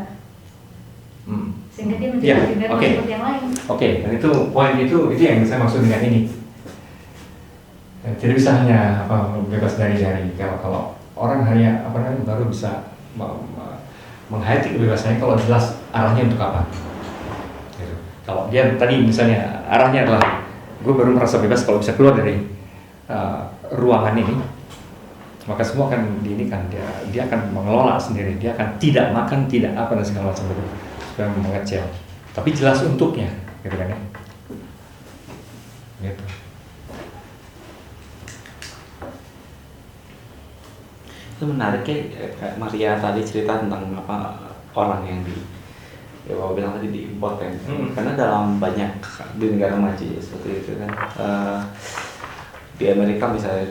Sehingga dia menjadi bebas seperti yang lain. Oke, dan itu poin itu yang saya maksud dengan ini. Tidak bisa hanya bebas dari kalau orang hanya baru bisa menghayati kebebasannya kalau jelas arahnya untuk apa. Gitu. Kalau dia tadi misalnya arahnya adalah gue baru merasa bebas kalau bisa keluar dari ruangan ini, maka semua akan diinikan, dia akan mengelola sendiri, dia akan tidak makan, tidak apa dan segala macam itu supaya mengecil. Tapi jelas untuknya, gitu kan ya. Gitu. Itu menarik ya, kayak Maria tadi cerita tentang orang yang Bapak bilang tadi diimport kan. Karena dalam banyak di negara maju ya, seperti itu kan. Di Amerika misalnya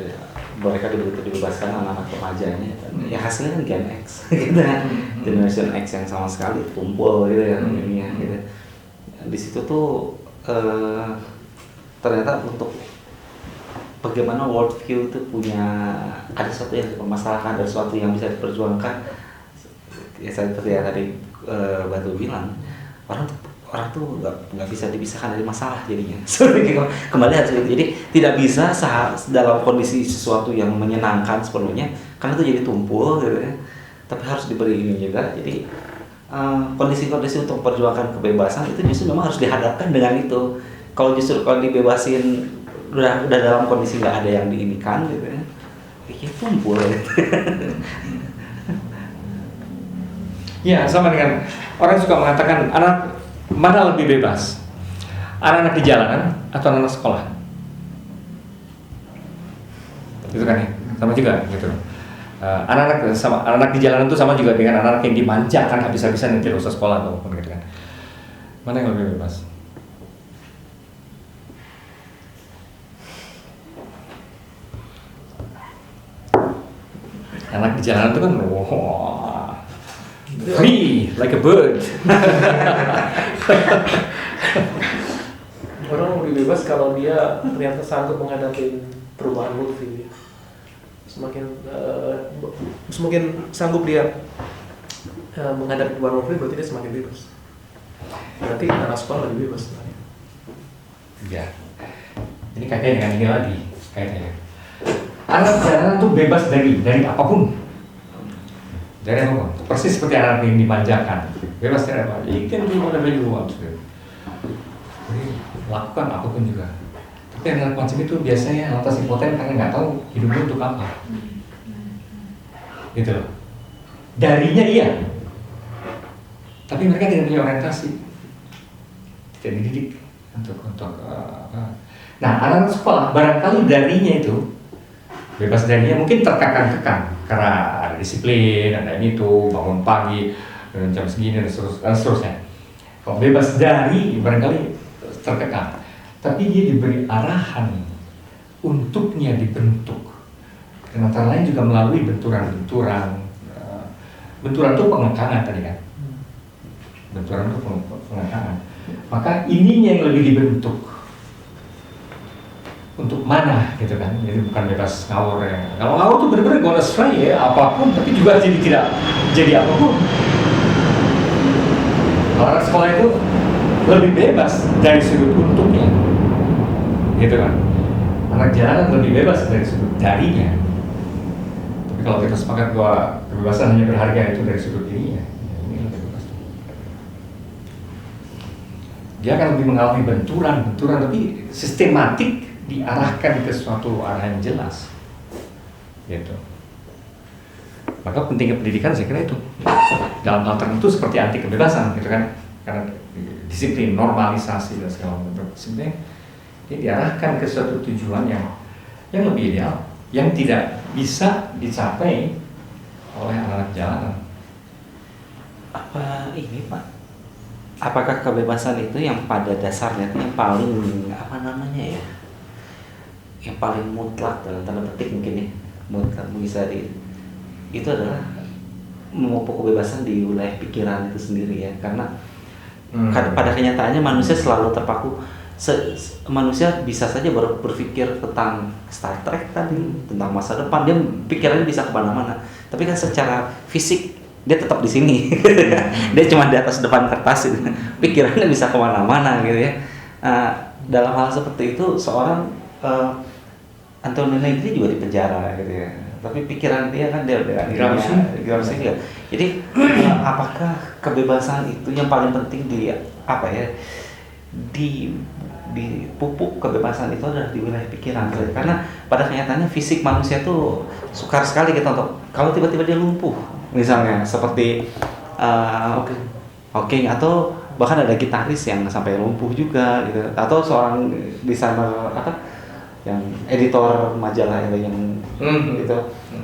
mereka dibebaskan anak-anak remajanya, ya hasilnya kan Gen X, gitu kan. Generation X yang sama sekali kumpul gitu ya, dunia gitu. Di situ tuh ternyata untuk bagaimana worldview itu ada sesuatu yang dipermasalahkan, ada sesuatu yang bisa diperjuangkan. Ya seperti yang tadi Batu bilang, orang tuh nggak bisa dipisahkan dari masalah jadinya. Kembali harus itu. Jadi tidak bisa dalam kondisi sesuatu yang menyenangkan sepenuhnya, karena itu jadi tumpul gitu ya. Tapi harus diberi ini juga. Jadi kondisi-kondisi untuk memperjuangkan kebebasan itu justru memang harus dihadapkan dengan itu. Kalau dibebasin udah dalam kondisi nggak ada yang diinikan gitu ya, kayak tumpul gitu. Ya, sama dengan orang suka mengatakan anak mana lebih bebas, anak-anak di jalanan atau anak sekolah, gitu kan ya, sama juga gitu. Anak-anak di jalanan itu sama juga dengan anak-anak yang dimanjakan habis-habisan yang tidak usah sekolah ataupun gitu kan. Mana yang lebih bebas? Anak di jalanan itu kan free like a bird. Orang lebih bebas kalau dia ternyata sanggup menghadapi perubahan worldview. Semakin sanggup dia menghadapi perubahan worldview, berarti dia semakin bebas. Berarti anak sekolah lebih bebas. Ya, ini kaitannya dengan ini lagi kaitannya. Anak jalanan tuh bebas dari apapun. Dari apapun. Persis seperti anak yang dimanjakan. Bebas dari apa? Ikan di mana baju luar. Jadi lakukan apapun juga. Tapi anak macam itu biasanya lantas impoten karena nggak tahu hidupnya untuk apa. Gitu loh. Darinya iya. Tapi mereka tidak punya orientasi. Tidak dididik untuk apa. Nah, anak sekolah barangkali darinya itu bebas darinya mungkin terkekang-kekang karena ada disiplin, ada ini tuh, bangun pagi jam segini dan seterusnya. Kalau bebas dari barangkali terkekang, tapi dia diberi arahan untuknya dibentuk. Dan antara lain juga melalui benturan-benturan. Benturan itu pengekangan tadi kan. Benturan itu pengekangan. Maka ininya yang lebih dibentuk. Untuk mana gitu kan, jadi bukan bebas ngawur ya. Kalau ngawur tuh benar-benar gonna stray ya, apapun, tapi juga jadi tidak jadi apapun. Kalau anak sekolah itu lebih bebas dari sudut untuknya, gitu kan. Anak jalanan lebih bebas dari sudut darinya. Tapi kalau kita sepakat bahwa kebebasan hanya berharga itu dari sudut ininya, ya ini lebih bebas. Dia akan lebih mengalami benturan, tapi sistematik, diarahkan ke suatu arah yang jelas, gitu. Maka pentingnya pendidikan saya kira itu dalam hal tertentu seperti anti kebebasan, gitu kan, karena disiplin, normalisasi dan segala macam. Sebenarnya dia diarahkan ke suatu tujuan yang lebih ideal, yang tidak bisa dicapai oleh anak-anak jalanan. Apa ini Pak? Apakah kebebasan itu yang pada dasarnya itu yang paling yang paling mutlak dalam tanda petik mungkin ya, mutlak bisa itu adalah memupuk kebebasan di wilayah pikiran itu sendiri ya, karena pada kenyataannya manusia selalu terpaku. Manusia bisa saja berpikir tentang Star Trek tadi, tentang masa depan, dia pikirannya bisa kemana-mana, tapi kan secara fisik dia tetap di sini. Dia cuma di atas depan kertas gitu. Pikirannya bisa kemana-mana gitu ya. Dalam hal seperti itu seorang Antonio Negri juga di penjara gitu ya. Tapi pikiran dia kan dia udah Gramsci juga. Jadi apakah kebebasan itu yang paling penting di apa ya? Di pupuk kebebasan itu adalah di wilayah pikiran. Karena pada kenyataannya fisik manusia tuh sukar sekali kita untuk kalau tiba-tiba dia lumpuh misalnya seperti Hawking atau bahkan ada gitaris yang sampai lumpuh juga gitu, atau seorang desainer yang editor majalah yang gitu,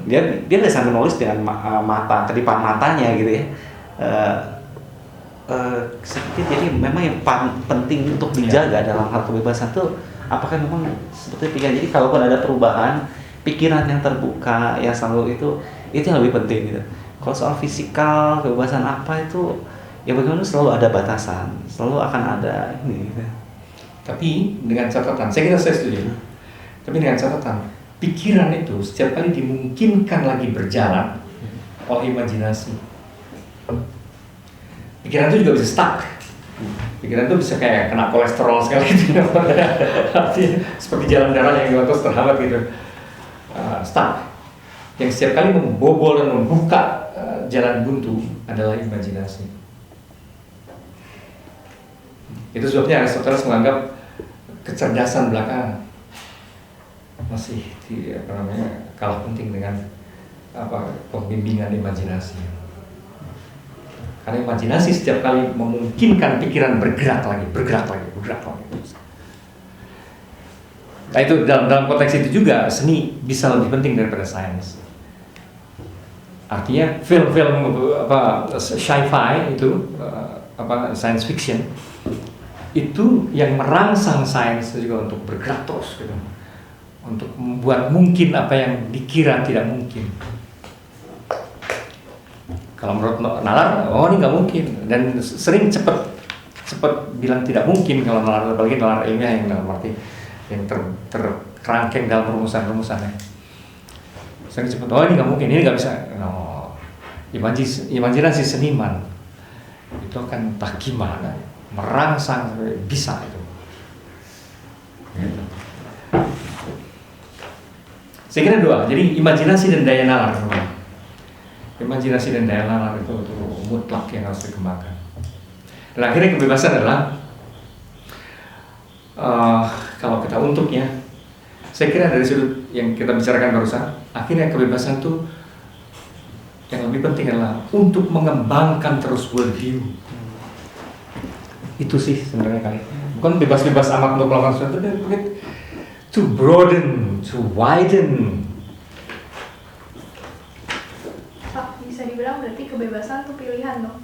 dia bisa menulis dengan mata kedipan matanya gitu ya. Jadi memang yang penting untuk dijaga dalam hal kebebasan tuh apakah memang seperti pikiran. Jadi kalaupun ada perubahan pikiran yang terbuka yang selalu itu yang lebih penting gitu. Kalau soal fisikal kebebasan apa itu ya bagaimana selalu ada batasan, selalu akan ada ini gitu. Tapi dengan catatan, saya kira saya setuju. Tapi dengan catatan, pikiran itu setiap kali dimungkinkan lagi berjalan oleh imajinasi. Pikiran itu juga bisa stuck. Pikiran itu bisa kayak kena kolesterol sekali gitu. Artinya seperti jalan darah yang terus terhambat gitu. Stuck. Yang setiap kali membobol dan membuka jalan buntu adalah imajinasi. Itu sebabnya Aristoteles menganggap kecerdasan belaka masih kalah penting dengan pembimbingan imajinasi. Karena imajinasi setiap kali memungkinkan pikiran bergerak lagi. Nah itu dalam konteks itu juga seni bisa lebih penting daripada sains. Artinya film-film sci-fi itu science fiction itu yang merangsang sains juga untuk bergerak terus gitu. Untuk membuat mungkin apa yang dikira tidak mungkin. Kalau menurut nalar, ini nggak mungkin, dan sering cepat bilang tidak mungkin kalau nalar, apalagi nalar ilmiah yang dalam arti yang terkerangkeng dalam rumusan-rumusannya. Sering cepat, ini nggak mungkin, ini nggak bisa. Imajinasi seniman itu akan entah gimana merangsang bisa itu. Gitu. Saya kira dua, jadi imajinasi dan daya nalar. Imajinasi dan daya nalar itu mutlak yang harus dikembangkan. Dan akhirnya kebebasan adalah kalau kita untuknya, saya kira dari sudut yang kita bicarakan barusan, akhirnya kebebasan itu yang lebih penting adalah untuk mengembangkan terus worldview. Itu sih sebenarnya kali. Bukan bebas-bebas amat untuk melakukan sesuatu, tapi to broaden, to widen. Pak, bisa dibilang berarti kebebasan itu pilihan dong.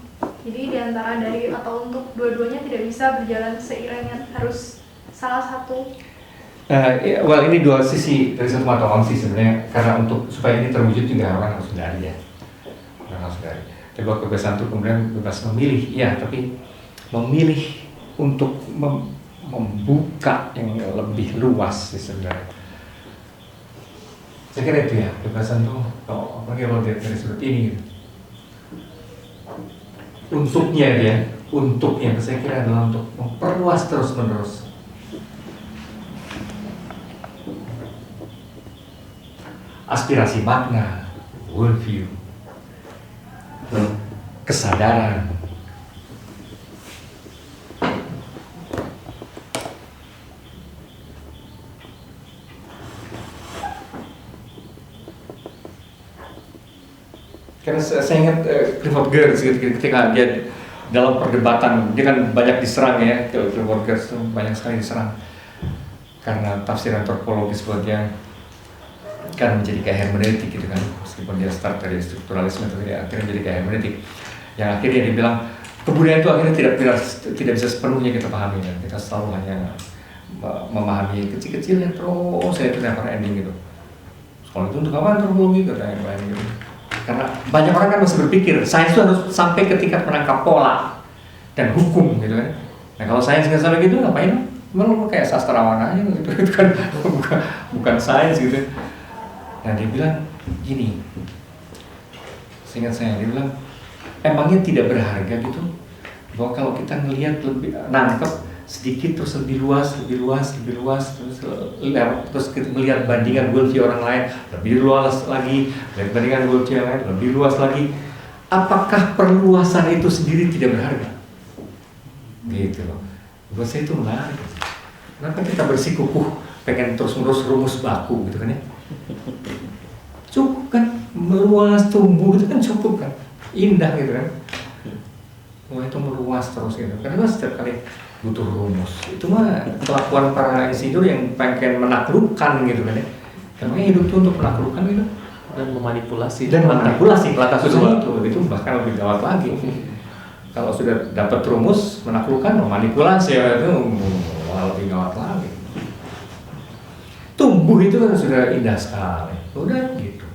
Jadi diantara dari atau untuk dua-duanya tidak bisa berjalan seiringan, harus salah satu. Ini dua sisi dari satu mata uang sih sebenarnya, karena untuk supaya ini terwujud juga orang harus dari ya. Orang harus dari. Tapi kalau kebebasan itu kemudian bebas memilih, ya, tapi memilih untuk membuka yang lebih luas sih sebenarnya. Saya kira itu ya, kebebasan itu kalau dari sudut ini gitu. Untuknya saya kira adalah untuk memperluas terus menerus aspirasi makna, worldview, kesadaran. Karena saya ingat Clifford Geertz ketika dia dalam perdebatan, dia kan banyak diserang ya, Clifford Geertz banyak sekali diserang karena tafsir antropologis buat dia kan menjadi kayak hermeneutik gitu kan, meskipun dia start dari strukturalisme tapi dia akhirnya menjadi kayak hermeneutik yang akhirnya dia bilang kebudayaan itu akhirnya tidak bisa sepenuhnya kita pahami dan kita selalu hanya memahami kecil-kecilnya terus saya itu never ending gitu. Kalau itu untuk apa antropologi katanya lain gitu. Karena banyak orang kan masih berpikir sains itu harus sampai ke tingkat menangkap pola dan hukum gitu kan. Nah kalau sains nggak sampai gitu ngapain? Malah kayak sastrawan aja gitu, itu kan bukan sains gitu. Nah dia bilang gini, seingat saya dia bilang emangnya tidak berharga gitu bahwa kalau kita ngelihat lebih nangkep sedikit terus lebih luas, terus kita melihat bandingan worldview orang lain lebih luas lagi, melihat bandingan worldview yang lain lebih luas lagi. Apakah perluasan itu sendiri tidak berharga? Gitu loh. Buat saya itu menarik. Kenapa kita bersikukuh pengen terus-menerus rumus baku gitu kan ya? Cukup kan, meluas, tumbuh itu kan cukup kan, indah gitu kan. Wah itu meluas terus gitu. Karena setiap kali butuh rumus. Itu mah kelakuan para insinyur yang pengen menaklukkan gitu kan ya. Karena hidup itu untuk menaklukkan gitu. Dan memanipulasi. Lantas itu bahkan lebih gawat lagi. Kalau sudah dapat rumus menaklukkan, memanipulasi ya itu lebih gawat lagi. Tumbuh itu kan sudah indah sekali. Udah gitu.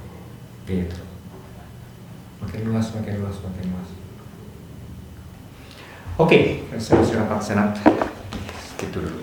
Makin luas. Oke, saya rapat senat. Gitu dulu.